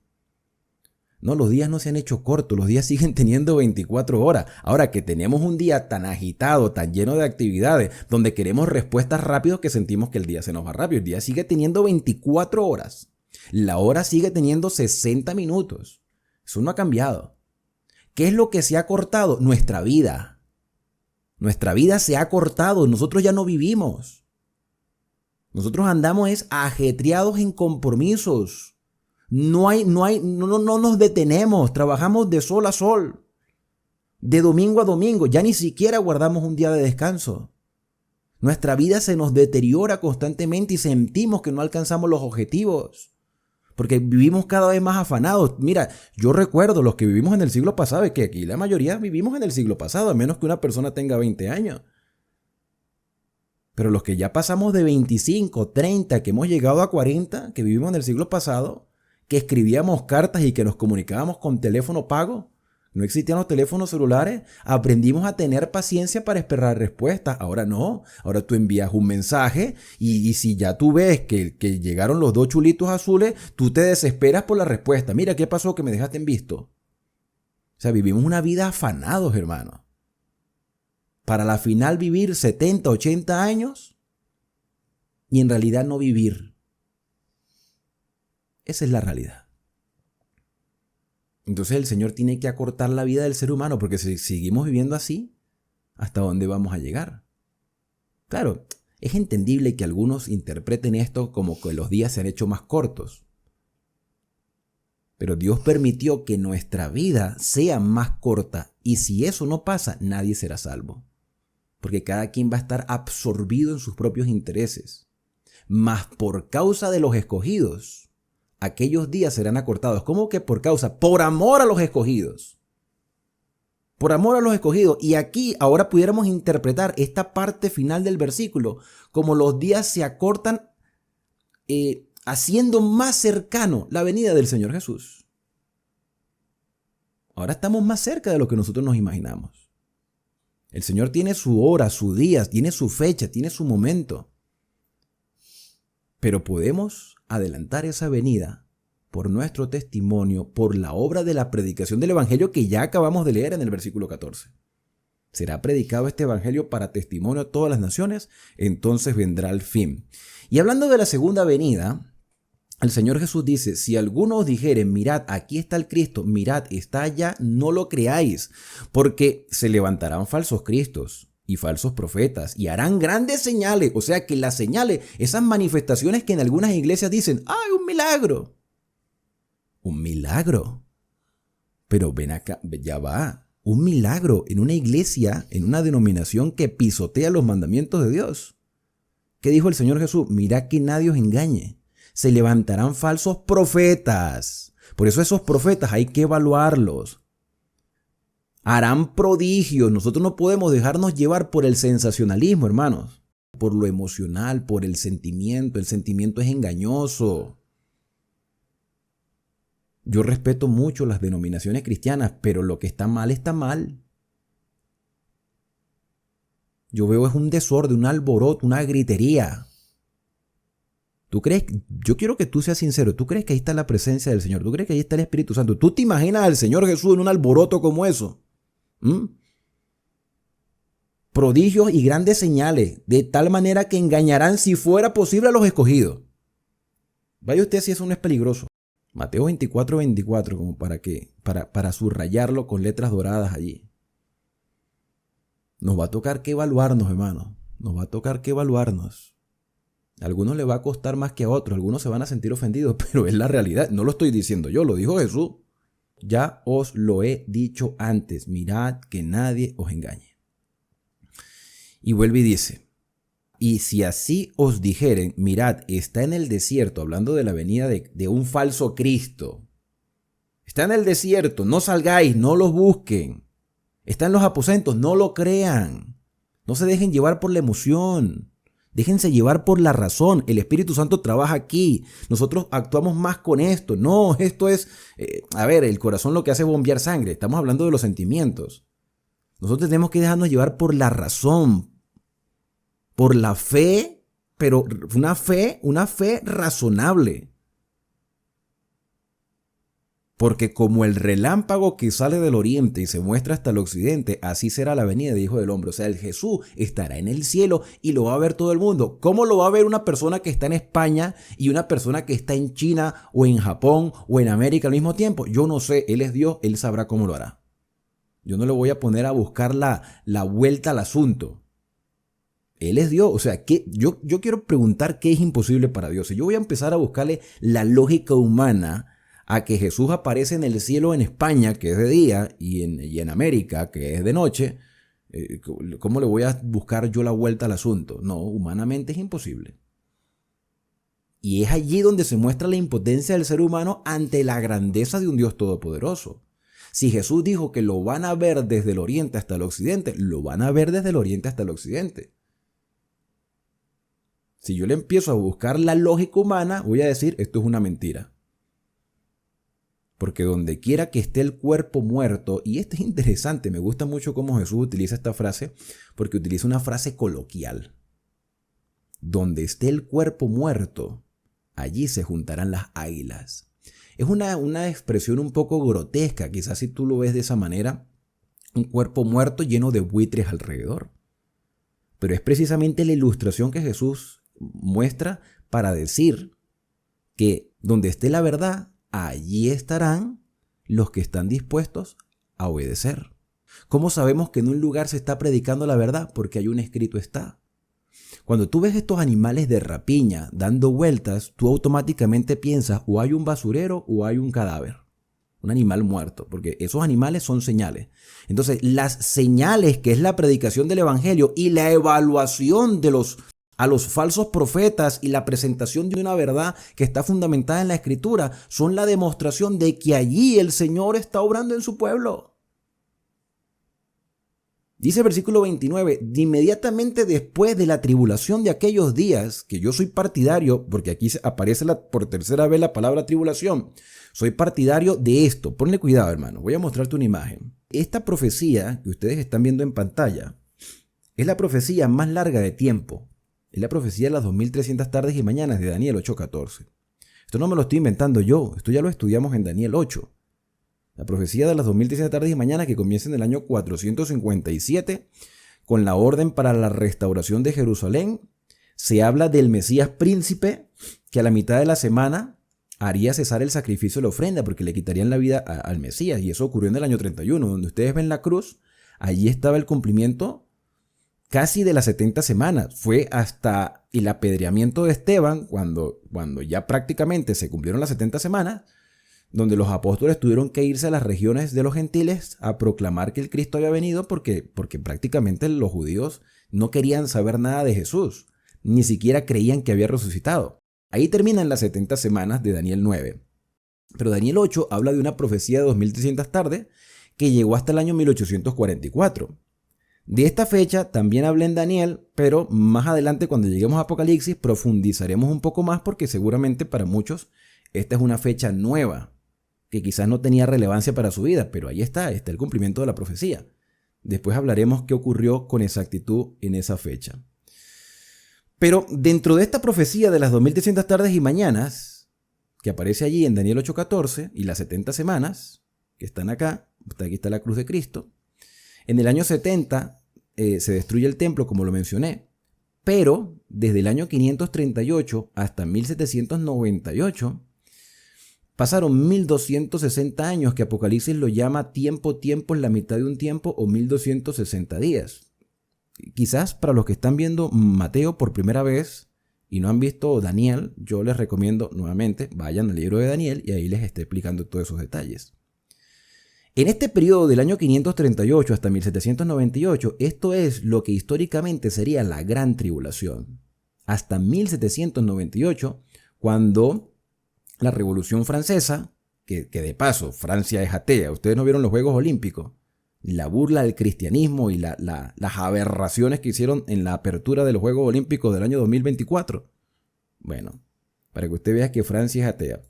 No, los días no se han hecho cortos, los días siguen teniendo 24 horas. Ahora que tenemos un día tan agitado, tan lleno de actividades, donde queremos respuestas rápidas que sentimos que el día se nos va rápido. El día sigue teniendo 24 horas. La hora sigue teniendo 60 minutos. Eso no ha cambiado. ¿Qué es lo que se ha cortado? Nuestra vida. Nuestra vida se ha cortado. Nosotros ya no vivimos. Nosotros andamos ajetreados en compromisos. No nos detenemos, trabajamos de sol a sol, de domingo a domingo, ya ni siquiera guardamos un día de descanso. Nuestra vida se nos deteriora constantemente y sentimos que no alcanzamos los objetivos, porque vivimos cada vez más afanados. Mira, yo recuerdo los que vivimos en el siglo pasado, es que aquí la mayoría vivimos en el siglo pasado, a menos que una persona tenga 20 años. Pero los que ya pasamos de 25, 30, que hemos llegado a 40, que vivimos en el siglo pasado, que escribíamos cartas y que nos comunicábamos con teléfono pago, no existían los teléfonos celulares, aprendimos a tener paciencia para esperar respuestas. Ahora no, ahora tú envías un mensaje y si ya tú ves que llegaron los 2 chulitos azules, tú te desesperas por la respuesta. Mira, ¿qué pasó? Que me dejaste en visto. O sea, vivimos una vida afanados, hermano. Para la final vivir 70, 80 años y en realidad no vivir. Esa es la realidad. Entonces el Señor tiene que acortar la vida del ser humano, porque si seguimos viviendo así, ¿hasta dónde vamos a llegar? Claro, es entendible que algunos interpreten esto como que los días se han hecho más cortos. Pero Dios permitió que nuestra vida sea más corta, y si eso no pasa, nadie será salvo. Porque cada quien va a estar absorbido en sus propios intereses. Mas por causa de los escogidos, aquellos días serán acortados. ¿Cómo que por causa? Por amor a los escogidos. Por amor a los escogidos. Y aquí ahora pudiéramos interpretar esta parte final del versículo como los días se acortan, haciendo más cercano la venida del Señor Jesús. Ahora estamos más cerca de lo que nosotros nos imaginamos. El Señor tiene su hora, su día, tiene su fecha, tiene su momento. Pero podemos adelantar esa venida por nuestro testimonio, por la obra de la predicación del Evangelio que ya acabamos de leer en el versículo 14. Será predicado este Evangelio para testimonio a todas las naciones, entonces vendrá el fin. Y hablando de la segunda venida, el Señor Jesús dice, si alguno os dijere, mirad, aquí está el Cristo, mirad, está allá, no lo creáis, porque se levantarán falsos cristos y falsos profetas y harán grandes señales. O sea que las señales, esas manifestaciones que en algunas iglesias dicen, ¡ay, un milagro! Un milagro. Pero ven acá, ya va. Un milagro en una iglesia, en una denominación que pisotea los mandamientos de Dios. ¿Qué dijo el Señor Jesús? Mirad que nadie os engañe. Se levantarán falsos profetas. Por eso esos profetas hay que evaluarlos. Harán prodigios. Nosotros no podemos dejarnos llevar por el sensacionalismo, hermanos. Por lo emocional, por el sentimiento. El sentimiento es engañoso. Yo respeto mucho las denominaciones cristianas, pero lo que está mal está mal. Yo veo es un desorden, un alboroto, una gritería. ¿Tú crees? Yo quiero que tú seas sincero. ¿Tú crees que ahí está la presencia del Señor? ¿Tú crees que ahí está el Espíritu Santo? ¿Tú te imaginas al Señor Jesús en un alboroto como eso? Prodigios y grandes señales, de tal manera que engañarán si fuera posible a los escogidos. Vaya usted si eso no es peligroso. Mateo 24:24, como para subrayarlo con letras doradas allí. Nos va a tocar que evaluarnos, hermano. Nos va a tocar que evaluarnos. A algunos les va a costar más que a otros. Algunos se van a sentir ofendidos, pero es la realidad. No lo estoy diciendo yo, lo dijo Jesús. Ya os lo he dicho antes. Mirad que nadie os engañe. Y vuelve y dice, y si así os dijeren, mirad, está en el desierto, hablando de la venida de un falso Cristo. Está en el desierto, no salgáis, no los busquen. Está en los aposentos, no lo crean. No se dejen llevar por la emoción. Déjense llevar por la razón. El Espíritu Santo trabaja aquí. Nosotros actuamos más con esto. No, esto es... el corazón lo que hace es bombear sangre. Estamos hablando de los sentimientos. Nosotros tenemos que dejarnos llevar por la razón. Por la fe, pero una fe razonable. Porque como el relámpago que sale del oriente y se muestra hasta el occidente, así será la venida del Hijo del Hombre. O sea, el Jesús estará en el cielo y lo va a ver todo el mundo. ¿Cómo lo va a ver una persona que está en España y una persona que está en China o en Japón o en América al mismo tiempo? Yo no sé, Él es Dios, Él sabrá cómo lo hará. Yo no le voy a poner a buscar la vuelta al asunto. Él es Dios, o sea, yo quiero preguntar qué es imposible para Dios. Si yo voy a empezar a buscarle la lógica humana a que Jesús aparece en el cielo en España, que es de día, y en América, que es de noche, ¿cómo le voy a buscar yo la vuelta al asunto? No, humanamente es imposible. Y es allí donde se muestra la impotencia del ser humano ante la grandeza de un Dios todopoderoso. Si Jesús dijo que lo van a ver desde el oriente hasta el occidente, lo van a ver desde el oriente hasta el occidente. Si yo le empiezo a buscar la lógica humana, voy a decir, esto es una mentira. Porque donde quiera que esté el cuerpo muerto, y esto es interesante, me gusta mucho cómo Jesús utiliza esta frase, porque utiliza una frase coloquial. Donde esté el cuerpo muerto, allí se juntarán las águilas. Es una expresión un poco grotesca, quizás si tú lo ves de esa manera, un cuerpo muerto lleno de buitres alrededor. Pero es precisamente la ilustración que Jesús muestra para decir que donde esté la verdad, allí estarán los que están dispuestos a obedecer. ¿Cómo sabemos que en un lugar se está predicando la verdad? Porque hay un escrito está. Cuando tú ves estos animales de rapiña dando vueltas, tú automáticamente piensas o hay un basurero o hay un cadáver. un animal muerto, porque esos animales son señales. Entonces, las señales, que es la predicación del evangelio y la evaluación a los falsos profetas y la presentación de una verdad que está fundamentada en la escritura, son la demostración de que allí el Señor está obrando en su pueblo. Dice el versículo 29, de inmediatamente después de la tribulación de aquellos días, que yo soy partidario, porque aquí aparece por tercera vez la palabra tribulación, soy partidario de esto. Ponle cuidado, hermano, voy a mostrarte una imagen. Esta profecía que ustedes están viendo en pantalla es la profecía más larga de tiempo. Es la profecía de las 2300 tardes y mañanas de Daniel 8:14. Esto no me lo estoy inventando yo, esto ya lo estudiamos en Daniel 8. La profecía de las 2300 tardes y mañanas, que comienza en el año 457 con la orden para la restauración de Jerusalén. Se habla del Mesías príncipe que a la mitad de la semana haría cesar el sacrificio de la ofrenda porque le quitarían la vida al Mesías, y eso ocurrió en el año 31. Donde ustedes ven la cruz, allí estaba el cumplimiento casi de las 70 semanas. Fue hasta el apedreamiento de Esteban, cuando ya prácticamente se cumplieron las 70 semanas, donde los apóstoles tuvieron que irse a las regiones de los gentiles a proclamar que el Cristo había venido, porque prácticamente los judíos no querían saber nada de Jesús, ni siquiera creían que había resucitado. Ahí terminan las 70 semanas de Daniel 9. Pero Daniel 8 habla de una profecía de 2300 tardes que llegó hasta el año 1844. De esta fecha también hablé en Daniel, pero más adelante, cuando lleguemos a Apocalipsis, profundizaremos un poco más, porque seguramente para muchos esta es una fecha nueva que quizás no tenía relevancia para su vida, pero ahí está el cumplimiento de la profecía. Después hablaremos qué ocurrió con exactitud en esa fecha. Pero dentro de esta profecía de las 2300 tardes y mañanas, que aparece allí en Daniel 8:14, y las 70 semanas, que están acá, aquí está la cruz de Cristo, en el año 70 se destruye el templo, como lo mencioné, pero desde el año 538 hasta 1798, pasaron 1260 años, que Apocalipsis lo llama tiempo en la mitad de un tiempo, o 1260 días. Quizás para los que están viendo Mateo por primera vez y no han visto Daniel, yo les recomiendo nuevamente, vayan al libro de Daniel y ahí les esté explicando todos esos detalles. En este periodo del año 538 hasta 1798, esto es lo que históricamente sería la Gran Tribulación. Hasta 1798, cuando la Revolución Francesa, que de paso Francia es atea, ustedes no vieron los Juegos Olímpicos, la burla del cristianismo y las aberraciones que hicieron en la apertura de los Juegos Olímpicos del año 2024. Bueno, para que usted vea que Francia es atea.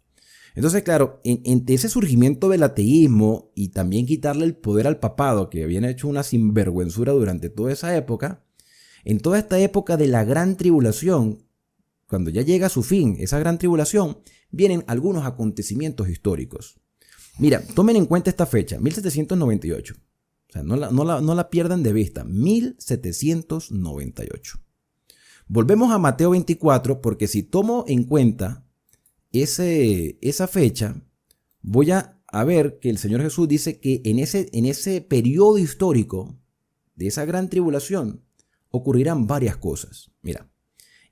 Entonces, claro, en ese surgimiento del ateísmo y también quitarle el poder al papado, que habían hecho una sinvergüenzura durante toda esa época, en toda esta época de la Gran Tribulación, cuando ya llega a su fin esa Gran Tribulación, vienen algunos acontecimientos históricos. Mira, tomen en cuenta esta fecha, 1798. O sea, no la pierdan de vista, 1798. Volvemos a Mateo 24, porque si tomo en cuenta esa fecha, voy a ver que el Señor Jesús dice que en ese periodo histórico de esa gran tribulación ocurrirán varias cosas. Mira,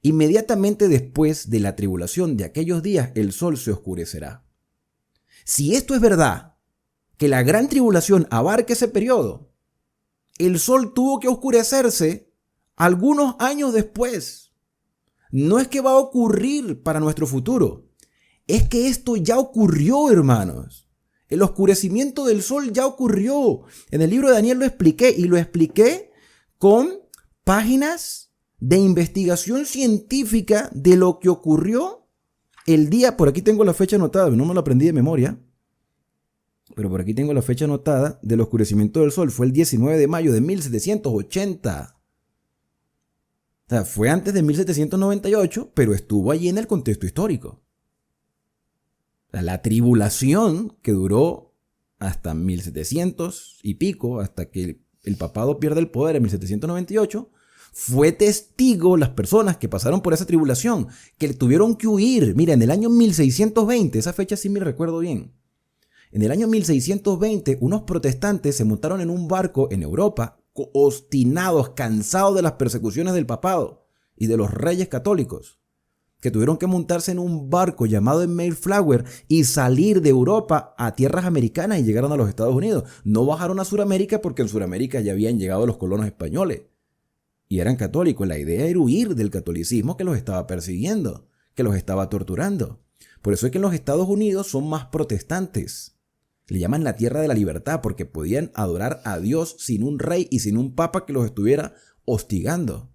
inmediatamente después de la tribulación de aquellos días, el sol se oscurecerá. Si esto es verdad, que la gran tribulación abarca ese periodo, el sol tuvo que oscurecerse algunos años después. No es que va a ocurrir para nuestro futuro, es que esto ya ocurrió, hermanos. El oscurecimiento del sol ya ocurrió. En el libro de Daniel lo expliqué, y lo expliqué con páginas de investigación científica de lo que ocurrió el día. Por aquí tengo la fecha anotada, no me la aprendí de memoria, pero por aquí tengo la fecha anotada del oscurecimiento del sol. Fue el 19 de mayo de 1780. O sea, fue antes de 1798, pero estuvo allí en el contexto histórico. La tribulación, que duró hasta 1700 y pico, hasta que el papado pierde el poder en 1798, fue testigo las personas que pasaron por esa tribulación, que tuvieron que huir. Mira, en el año 1620, esa fecha sí me recuerdo bien. En el año 1620, unos protestantes se montaron en un barco en Europa, obstinados, cansados de las persecuciones del papado y de los reyes católicos. que tuvieron que montarse en un barco llamado el Mayflower y salir de Europa a tierras americanas y llegaron a los Estados Unidos. No bajaron a Sudamérica porque en Sudamérica ya habían llegado los colonos españoles y eran católicos. La idea era huir del catolicismo que los estaba persiguiendo, que los estaba torturando. Por eso es que en los Estados Unidos son más protestantes. Le llaman la tierra de la libertad porque podían adorar a Dios sin un rey y sin un papa que los estuviera hostigando.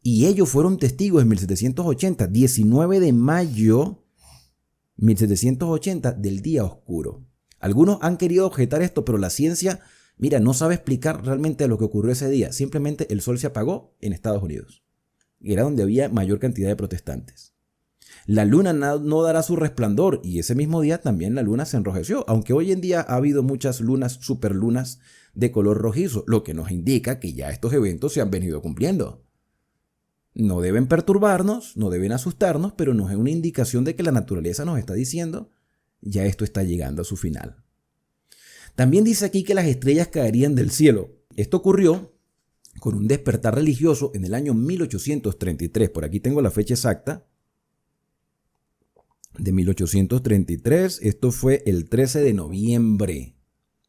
Y ellos fueron testigos en 1780, 19 de mayo 1780, del día oscuro. Algunos han querido objetar esto, pero la ciencia, mira, no sabe explicar realmente lo que ocurrió ese día. Simplemente el sol se apagó en Estados Unidos. Y era donde había mayor cantidad de protestantes. La luna no dará su resplandor y ese mismo día también la luna se enrojeció, aunque hoy en día ha habido muchas lunas, superlunas de color rojizo, lo que nos indica que ya estos eventos se han venido cumpliendo. No deben perturbarnos, no deben asustarnos, pero nos es una indicación de que la naturaleza nos está diciendo ya esto está llegando a su final. También dice aquí que las estrellas caerían del cielo. Esto ocurrió con un despertar religioso en el año 1833. Por aquí tengo la fecha exacta de 1833. Esto fue el 13 de noviembre,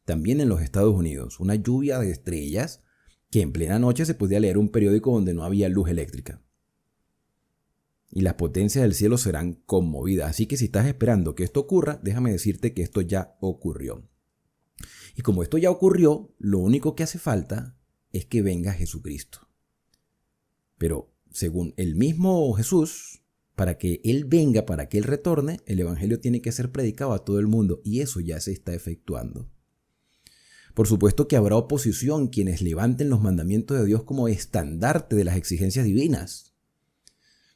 también en los Estados Unidos. Una lluvia de estrellas que en plena noche se podía leer un periódico donde no había luz eléctrica. Y las potencias del cielo serán conmovidas. Así que si estás esperando que esto ocurra, déjame decirte que esto ya ocurrió. Y como esto ya ocurrió, lo único que hace falta es que venga Jesucristo. Pero según el mismo Jesús, para que Él venga, para que Él retorne, el evangelio tiene que ser predicado a todo el mundo. Y eso ya se está efectuando. Por supuesto que habrá oposición quienes levanten los mandamientos de Dios como estandarte de las exigencias divinas.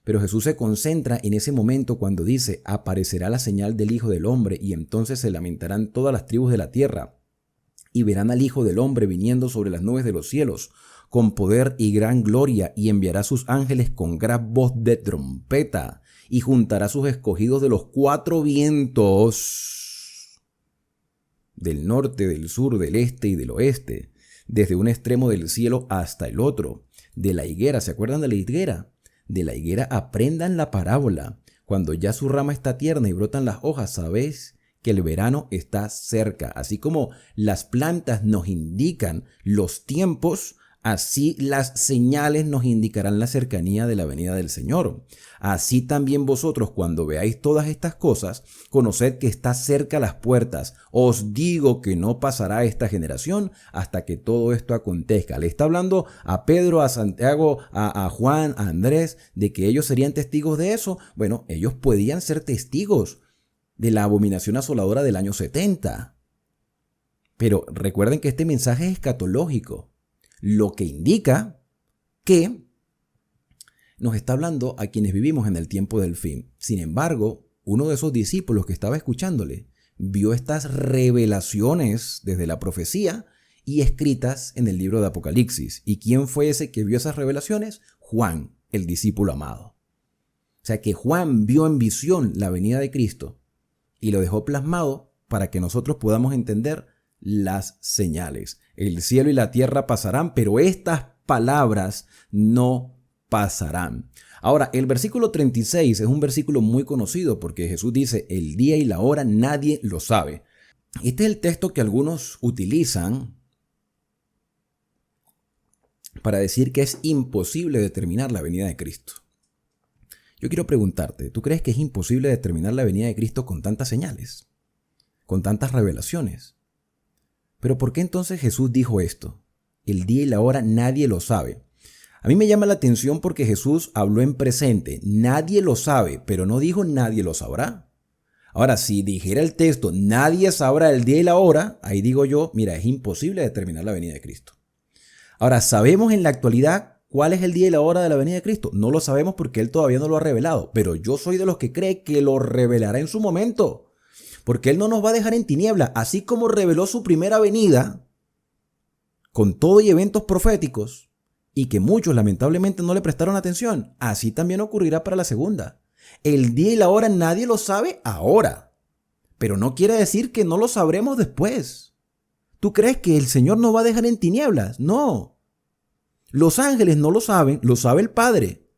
Pero Jesús se concentra en ese momento cuando dice: aparecerá la señal del Hijo del Hombre y entonces se lamentarán todas las tribus de la tierra y verán al Hijo del Hombre viniendo sobre las nubes de los cielos con poder y gran gloria, y enviará a sus ángeles con gran voz de trompeta y juntará a sus escogidos de los cuatro vientos, del norte, del sur, del este y del oeste, desde un extremo del cielo hasta el otro. De la higuera, ¿se acuerdan de la higuera? De la higuera aprendan la parábola. Cuando ya su rama está tierna y brotan las hojas, sabéis que el verano está cerca. Así como las plantas nos indican los tiempos, así las señales nos indicarán la cercanía de la venida del Señor. Así también vosotros, cuando veáis todas estas cosas, conoced que está cerca las puertas. Os digo que no pasará esta generación hasta que todo esto acontezca. Le está hablando a Pedro, a Santiago, a Juan, a Andrés, de que ellos serían testigos de eso. Bueno, ellos podían ser testigos de la abominación asoladora del año 70. Pero recuerden que este mensaje es escatológico, lo que indica que nos está hablando a quienes vivimos en el tiempo del fin. Sin embargo, uno de esos discípulos que estaba escuchándole vio estas revelaciones desde la profecía y escritas en el libro de Apocalipsis. ¿Y quién fue ese que vio esas revelaciones? Juan, el discípulo amado. O sea que Juan vio en visión la venida de Cristo y lo dejó plasmado para que nosotros podamos entender las señales. El cielo y la tierra pasarán, pero estas palabras no pasarán. Ahora, el versículo 36 es un versículo muy conocido porque Jesús dice: el día y la hora nadie lo sabe. Este es el texto que algunos utilizan para decir que es imposible determinar la venida de Cristo. Yo quiero preguntarte, ¿tú crees que es imposible determinar la venida de Cristo con tantas señales, con tantas revelaciones? Pero ¿por qué entonces Jesús dijo esto? El día y la hora nadie lo sabe. A mí me llama la atención porque Jesús habló en presente. Nadie lo sabe, pero no dijo nadie lo sabrá. Ahora, si dijera el texto nadie sabrá el día y la hora, ahí digo yo, mira, es imposible determinar la venida de Cristo. Ahora, ¿sabemos en la actualidad cuál es el día y la hora de la venida de Cristo? No lo sabemos porque Él todavía no lo ha revelado, pero yo soy de los que cree que lo revelará en su momento. Porque Él no nos va a dejar en tiniebla, así como reveló su primera venida con todo y eventos proféticos y que muchos lamentablemente no le prestaron atención. Así también ocurrirá para la segunda. El día y la hora nadie lo sabe ahora, pero no quiere decir que no lo sabremos después. ¿Tú crees que el Señor nos va a dejar en tinieblas? No. Los ángeles no lo saben, lo sabe el Padre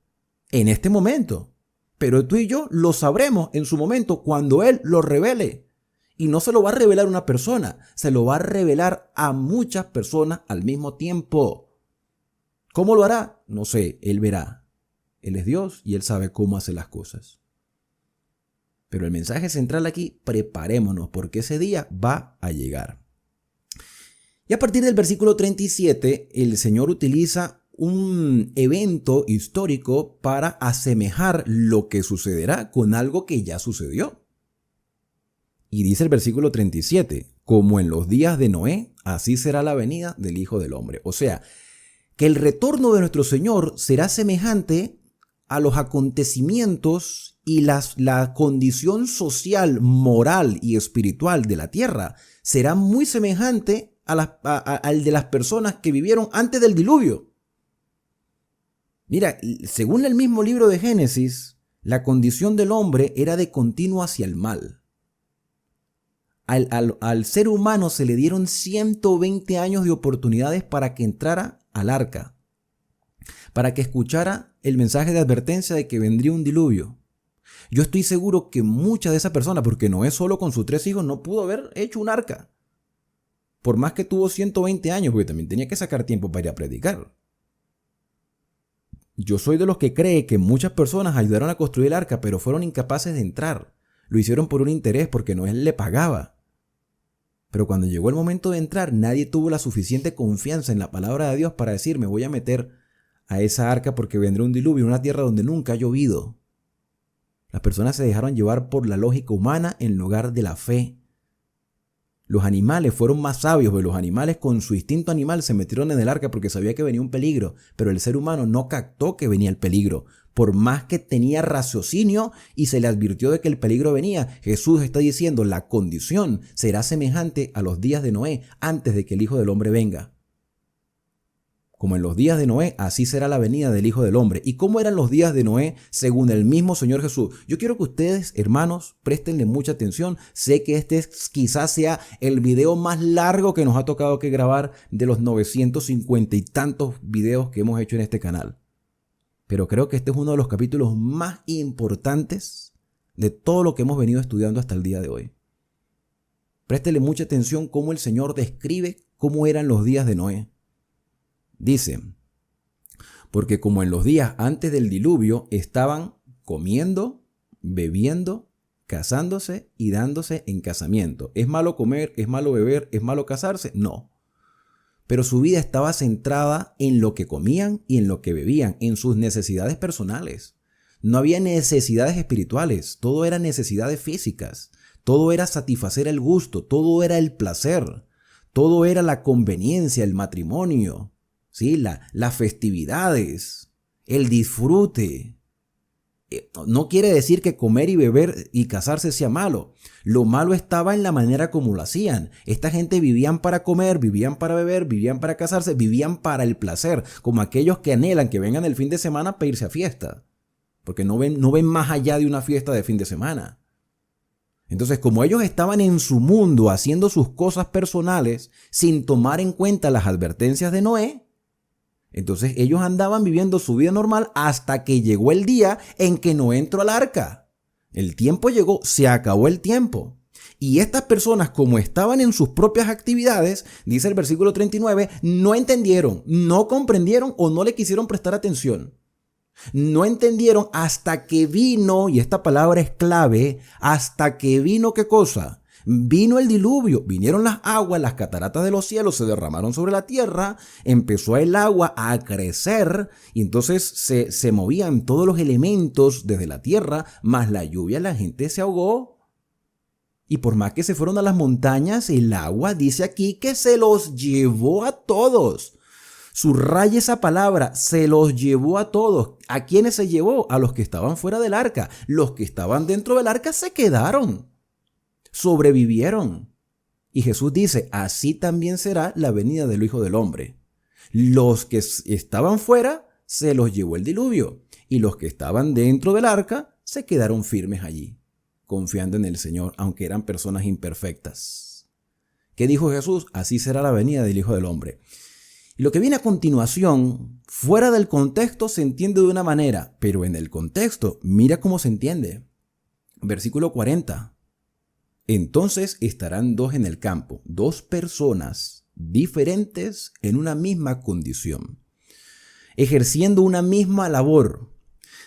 en este momento. pero tú y yo lo sabremos en su momento cuando Él lo revele. Y no se lo va a revelar a una persona, se lo va a revelar a muchas personas al mismo tiempo. ¿Cómo lo hará? No sé, Él verá. Él es Dios y Él sabe cómo hace las cosas. Pero el mensaje central aquí, preparémonos porque ese día va a llegar. Y a partir del versículo 37, el Señor utiliza un evento histórico para asemejar lo que sucederá con algo que ya sucedió. Y dice el versículo 37, como en los días de Noé, así será la venida del Hijo del Hombre. O sea, que el retorno de nuestro Señor será semejante a los acontecimientos y la condición social, moral y espiritual de la tierra. Será muy semejante al de las personas que vivieron antes del diluvio. Mira, según el mismo libro de Génesis, la condición del hombre era de continuo hacia el mal. Al ser humano se le dieron 120 años de oportunidades para que entrara al arca, para que escuchara el mensaje de advertencia de que vendría un diluvio. Yo estoy seguro que muchas de esas personas, porque Noé solo con sus 3 hijos no pudo haber hecho un arca, por más que tuvo 120 años, porque también tenía que sacar tiempo para ir a predicar. Yo soy de los que cree que muchas personas ayudaron a construir el arca, pero fueron incapaces de entrar. Lo hicieron por un interés, porque Noé le pagaba. Pero cuando llegó el momento de entrar, nadie tuvo la suficiente confianza en la palabra de Dios para decir, me voy a meter a esa arca porque vendrá un diluvio en una tierra donde nunca ha llovido. Las personas se dejaron llevar por la lógica humana en lugar de la fe. Los animales fueron más sabios, porque los animales con su instinto animal se metieron en el arca porque sabía que venía un peligro, pero el ser humano no captó que venía el peligro, por más que tenía raciocinio y se le advirtió de que el peligro venía. Jesús está diciendo, la condición será semejante a los días de Noé antes de que el Hijo del Hombre venga. Como en los días de Noé, así será la venida del Hijo del Hombre. ¿Y cómo eran los días de Noé según el mismo Señor Jesús? Yo quiero que ustedes, hermanos, préstenle mucha atención. Sé que este quizás sea el video más largo que nos ha tocado que grabar de los 950 y tantos videos que hemos hecho en este canal. Pero creo que este es uno de los capítulos más importantes de todo lo que hemos venido estudiando hasta el día de hoy. Préstele mucha atención cómo el Señor describe cómo eran los días de Noé. Dice, porque como en los días antes del diluvio estaban comiendo, bebiendo, casándose y dándose en casamiento. ¿Es malo comer? ¿Es malo beber? ¿Es malo casarse? No. Pero su vida estaba centrada en lo que comían y en lo que bebían, en sus necesidades personales. No había necesidades espirituales, todo era necesidades físicas, todo era satisfacer el gusto, todo era el placer, todo era la conveniencia, el matrimonio. ¿Sí? Las festividades, el disfrute. No quiere decir que comer y beber y casarse sea malo. Lo malo estaba en la manera como lo hacían. Esta gente vivían para comer, vivían para beber, vivían para casarse, vivían para el placer, como aquellos que anhelan que vengan el fin de semana para irse a fiesta, porque no ven más allá de una fiesta de fin de semana. Entonces, como ellos estaban en su mundo haciendo sus cosas personales sin tomar en cuenta las advertencias de Noé, entonces ellos andaban viviendo su vida normal hasta que llegó el día en que Noé entró al arca. El tiempo llegó, se acabó el tiempo. Y estas personas, como estaban en sus propias actividades, dice el versículo 39, no entendieron, no comprendieron o no le quisieron prestar atención. No entendieron hasta que vino, y esta palabra es clave, hasta que vino ¿qué cosa? Vino el diluvio, vinieron las aguas, las cataratas de los cielos se derramaron sobre la tierra, empezó el agua a crecer y entonces se movían todos los elementos desde la tierra, más la lluvia, la gente se ahogó. Y por más que se fueron a las montañas, el agua dice aquí que se los llevó a todos. Subraya esa palabra, se los llevó a todos. ¿A quiénes se llevó? A los que estaban fuera del arca. Los que estaban dentro del arca se quedaron. Sobrevivieron. Y Jesús dice, así también será la venida del Hijo del Hombre. Los que estaban fuera se los llevó el diluvio y los que estaban dentro del arca se quedaron firmes allí, confiando en el Señor, aunque eran personas imperfectas. ¿Qué dijo Jesús? Así será la venida del Hijo del Hombre. Y lo que viene a continuación, fuera del contexto, se entiende de una manera, pero en el contexto, mira cómo se entiende. Versículo 40. Entonces estarán dos en el campo, dos personas diferentes en una misma condición, ejerciendo una misma labor.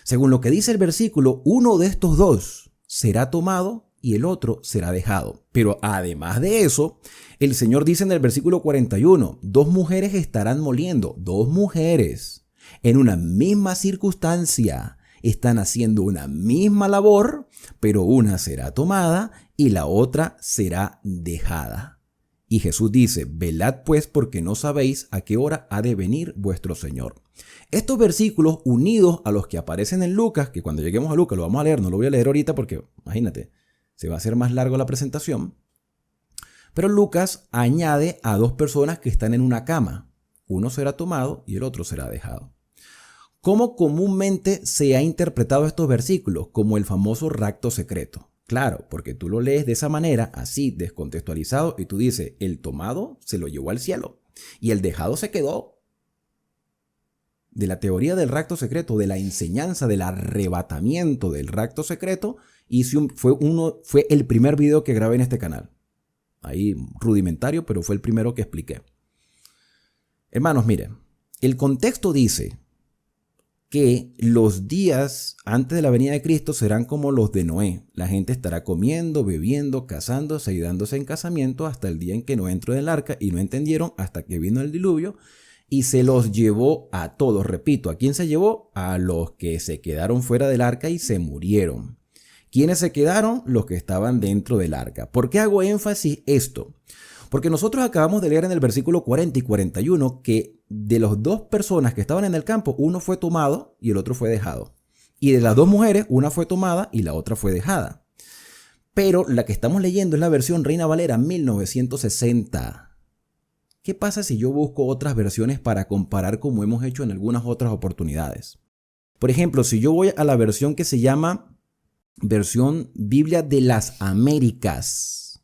Según lo que dice el versículo, uno de estos dos será tomado y el otro será dejado. Pero además de eso, el Señor dice en el versículo 41, dos mujeres estarán moliendo, dos mujeres en una misma circunstancia, están haciendo una misma labor, pero una será tomada y la otra será dejada. Y Jesús dice, velad pues porque no sabéis a qué hora ha de venir vuestro Señor. Estos versículos unidos a los que aparecen en Lucas, que cuando lleguemos a Lucas lo vamos a leer, no lo voy a leer ahorita porque, imagínate, se va a hacer más largo la presentación. Pero Lucas añade a dos personas que están en una cama. Uno será tomado y el otro será dejado. ¿Cómo comúnmente se ha interpretado estos versículos? Como el famoso rapto secreto. Claro, porque tú lo lees de esa manera, así, descontextualizado, y tú dices, el tomado se lo llevó al cielo y el dejado se quedó. De la teoría del rapto secreto, de la enseñanza del arrebatamiento del rapto secreto, fue el primer video que grabé en este canal. Ahí rudimentario, pero fue el primero que expliqué. Hermanos, miren, el contexto dice que los días antes de la venida de Cristo serán como los de Noé. La gente estará comiendo, bebiendo, casándose y dándose en casamiento hasta el día en que Noé entró en el arca y no entendieron hasta que vino el diluvio y se los llevó a todos. Repito, ¿a quién se llevó? A los que se quedaron fuera del arca y se murieron. ¿Quiénes se quedaron? Los que estaban dentro del arca. ¿Por qué hago énfasis esto? Porque nosotros acabamos de leer en el versículo 40 y 41 que de las dos personas que estaban en el campo, uno fue tomado y el otro fue dejado. Y de las dos mujeres, una fue tomada y la otra fue dejada. Pero la que estamos leyendo es la versión Reina Valera 1960. ¿Qué pasa si yo busco otras versiones para comparar como hemos hecho en algunas otras oportunidades? Por ejemplo, si yo voy a la versión que se llama versión Biblia de las Américas.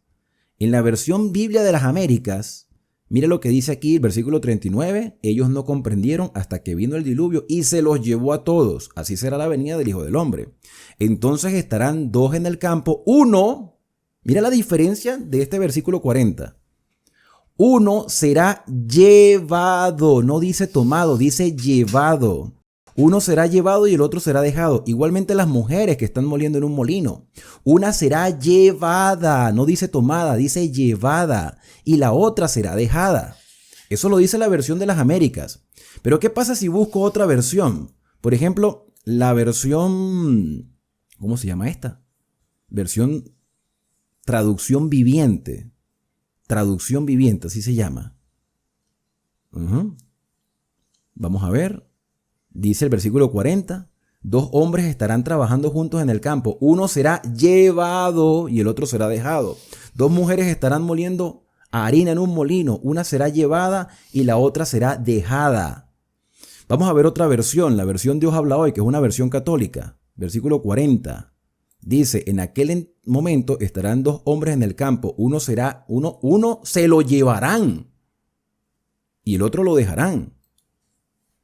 En la versión Biblia de las Américas, mira lo que dice aquí el versículo 39. Ellos no comprendieron hasta que vino el diluvio y se los llevó a todos. Así será la venida del Hijo del Hombre. Entonces estarán dos en el campo. Uno, mira la diferencia de este versículo 40. Uno será llevado. No dice tomado, dice llevado. Uno será llevado y el otro será dejado. Igualmente las mujeres que están moliendo en un molino. Una será llevada, no dice tomada, dice llevada. Y la otra será dejada. Eso lo dice la versión de las Américas. Pero ¿qué pasa si busco otra versión? Por ejemplo, la versión... ¿Cómo se llama esta? Versión traducción viviente. Traducción viviente, así se llama. Vamos a ver. Dice el versículo 40, dos hombres estarán trabajando juntos en el campo. Uno será llevado y el otro será dejado. Dos mujeres estarán moliendo harina en un molino. Una será llevada y la otra será dejada. Vamos a ver otra versión, la versión Dios habla hoy, que es una versión católica. Versículo 40. Dice, en aquel momento estarán dos hombres en el campo. Uno se lo llevarán y el otro lo dejarán.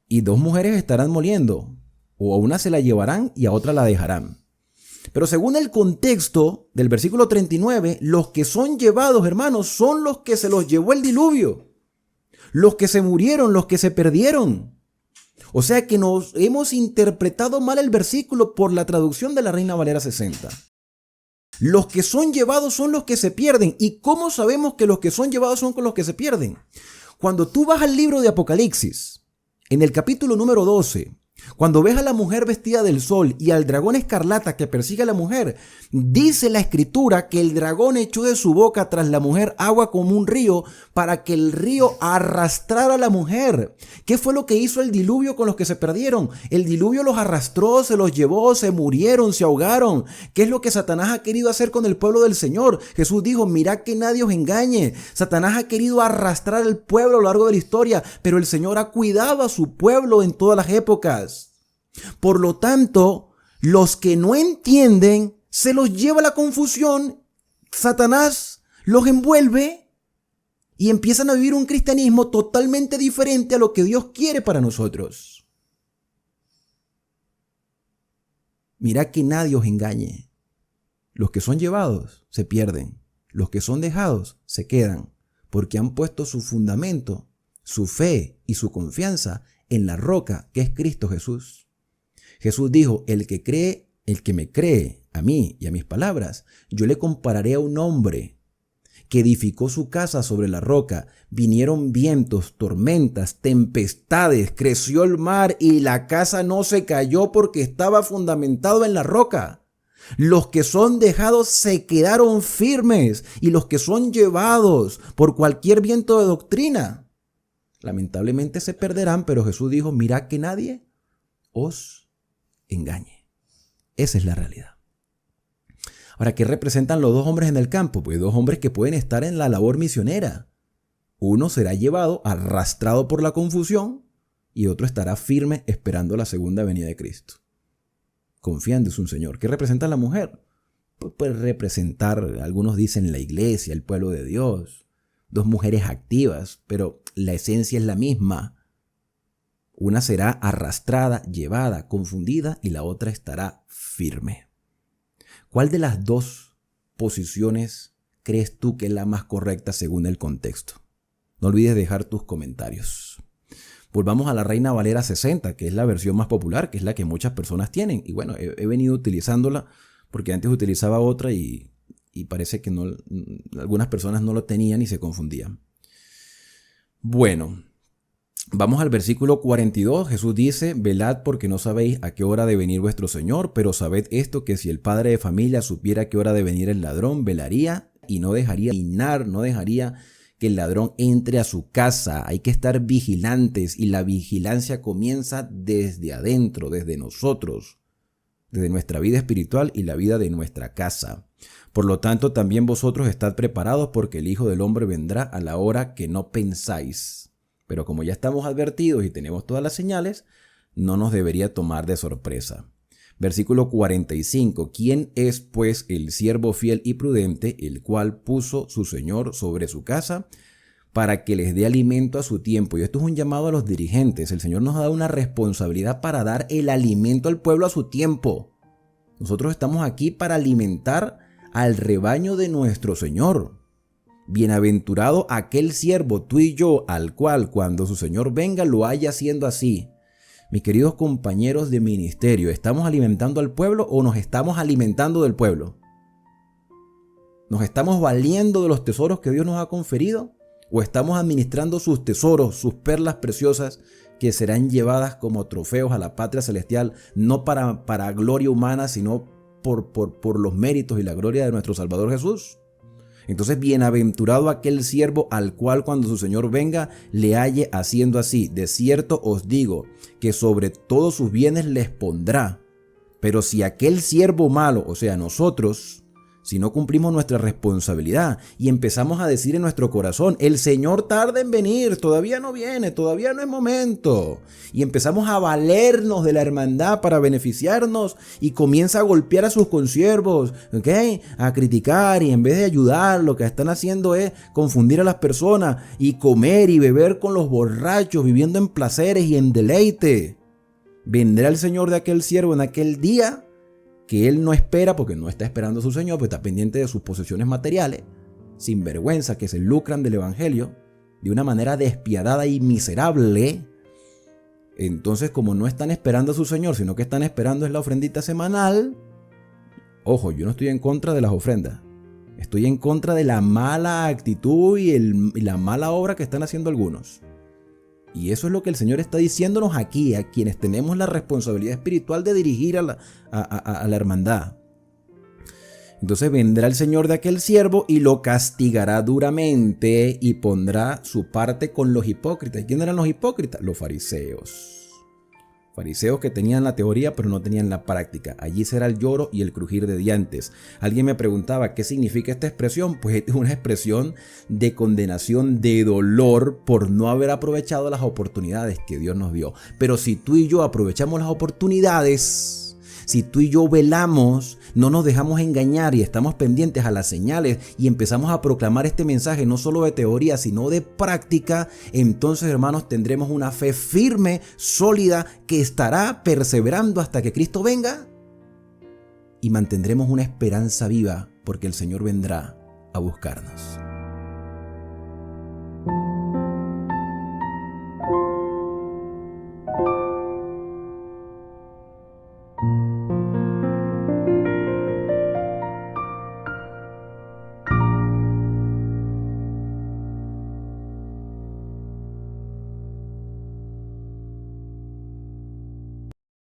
Y dos mujeres estarán moliendo, o a una se la llevarán y a otra la dejarán. Pero según el contexto del versículo 39, los que son llevados, hermanos, son los que se los llevó el diluvio. Los que se murieron, los que se perdieron. O sea que nos hemos interpretado mal el versículo por la traducción de la Reina Valera 60. Los que son llevados son los que se pierden. ¿Y cómo sabemos que los que son llevados son con los que se pierden? Cuando tú vas al libro de Apocalipsis, en el capítulo número 12, cuando ves a la mujer vestida del sol y al dragón escarlata que persigue a la mujer, dice la escritura que el dragón echó de su boca tras la mujer agua como un río para que el río arrastrara a la mujer. ¿Qué fue lo que hizo el diluvio con los que se perdieron? El diluvio los arrastró, se los llevó, se murieron, se ahogaron. ¿Qué es lo que Satanás ha querido hacer con el pueblo del Señor? Jesús dijo, mirad que nadie os engañe. Satanás ha querido arrastrar al pueblo a lo largo de la historia, pero el Señor ha cuidado a su pueblo en todas las épocas. Por lo tanto, los que no entienden se los lleva a la confusión, Satanás los envuelve y empiezan a vivir un cristianismo totalmente diferente a lo que Dios quiere para nosotros. Mirad que nadie os engañe. Los que son llevados se pierden, los que son dejados se quedan, porque han puesto su fundamento, su fe y su confianza en la roca que es Cristo Jesús. Jesús dijo, el que me cree a mí y a mis palabras, yo le compararé a un hombre que edificó su casa sobre la roca. Vinieron vientos, tormentas, tempestades, creció el mar y la casa no se cayó porque estaba fundamentado en la roca. Los que son dejados se quedaron firmes y los que son llevados por cualquier viento de doctrina, lamentablemente se perderán, pero Jesús dijo, mirad que nadie os engañe. Esa es la realidad. Ahora, ¿qué representan los dos hombres en el campo? Pues dos hombres que pueden estar en la labor misionera. Uno será llevado, arrastrado por la confusión, y otro estará firme esperando la segunda venida de Cristo, confiando en su Señor. ¿Qué representa la mujer? Pues puede representar, algunos dicen la iglesia, el pueblo de Dios. Dos mujeres activas, pero la esencia es la misma. Una será arrastrada, llevada, confundida, y la otra estará firme. ¿Cuál de las dos posiciones crees tú que es la más correcta según el contexto? No olvides dejar tus comentarios. Volvamos a la Reina Valera 60, que es la versión más popular, que es la que muchas personas tienen. Y bueno, he venido utilizándola porque antes utilizaba otra y parece que no, algunas personas no lo tenían y se confundían. Bueno, vamos al versículo 42. Jesús dice, velad porque no sabéis a qué hora ha de venir vuestro Señor, pero sabed esto, que si el padre de familia supiera a qué hora ha de venir el ladrón, velaría y no dejaría que el ladrón entre a su casa. Hay que estar vigilantes y la vigilancia comienza desde adentro, desde nosotros, desde nuestra vida espiritual y la vida de nuestra casa. Por lo tanto, también vosotros estad preparados porque el Hijo del Hombre vendrá a la hora que no pensáis. Pero como ya estamos advertidos y tenemos todas las señales, no nos debería tomar de sorpresa. Versículo 45. ¿Quién es pues el siervo fiel y prudente, el cual puso su Señor sobre su casa para que les dé alimento a su tiempo? Y esto es un llamado a los dirigentes. El Señor nos ha dado una responsabilidad para dar el alimento al pueblo a su tiempo. Nosotros estamos aquí para alimentar al rebaño de nuestro Señor. Bienaventurado aquel siervo, tú y yo, al cual cuando su Señor venga lo haya haciendo así. Mis queridos compañeros de ministerio, ¿estamos alimentando al pueblo o nos estamos alimentando del pueblo? ¿Nos estamos valiendo de los tesoros que Dios nos ha conferido? ¿O estamos administrando sus tesoros, sus perlas preciosas que serán llevadas como trofeos a la patria celestial, no para gloria humana, sino por los méritos y la gloria de nuestro Salvador Jesús? Entonces, bienaventurado aquel siervo al cual cuando su Señor venga le halle haciendo así. De cierto os digo que sobre todos sus bienes les pondrá. Pero si aquel siervo malo, o sea nosotros, si no cumplimos nuestra responsabilidad y empezamos a decir en nuestro corazón, el Señor tarda en venir, todavía no viene, todavía no es momento, y empezamos a valernos de la hermandad para beneficiarnos y comienza a golpear a sus consiervos, a criticar, y en vez de ayudar lo que están haciendo es confundir a las personas y comer y beber con los borrachos, viviendo en placeres y en deleite. Vendrá el Señor de aquel siervo en aquel día que él no espera, porque no está esperando a su Señor, pues está pendiente de sus posesiones materiales, sin vergüenza, que se lucran del evangelio de una manera despiadada y miserable. Entonces, como no están esperando a su Señor, sino que están esperando es la ofrendita semanal. Ojo, yo no estoy en contra de las ofrendas, estoy en contra de la mala actitud y la mala obra que están haciendo algunos. Y eso es lo que el Señor está diciéndonos aquí, a quienes tenemos la responsabilidad espiritual de dirigir a la hermandad. Entonces vendrá el Señor de aquel siervo y lo castigará duramente y pondrá su parte con los hipócritas. ¿Y quién eran los hipócritas? Los fariseos. Fariseos que tenían la teoría pero no tenían la práctica. Allí será el lloro y el crujir de dientes. Alguien me preguntaba, ¿qué significa esta expresión? Pues es una expresión de condenación, de dolor por no haber aprovechado las oportunidades que Dios nos dio. Pero si tú y yo aprovechamos las oportunidades, si tú y yo velamos, no nos dejamos engañar y estamos pendientes a las señales y empezamos a proclamar este mensaje no solo de teoría sino de práctica, entonces, hermanos, tendremos una fe firme, sólida, que estará perseverando hasta que Cristo venga, y mantendremos una esperanza viva porque el Señor vendrá a buscarnos.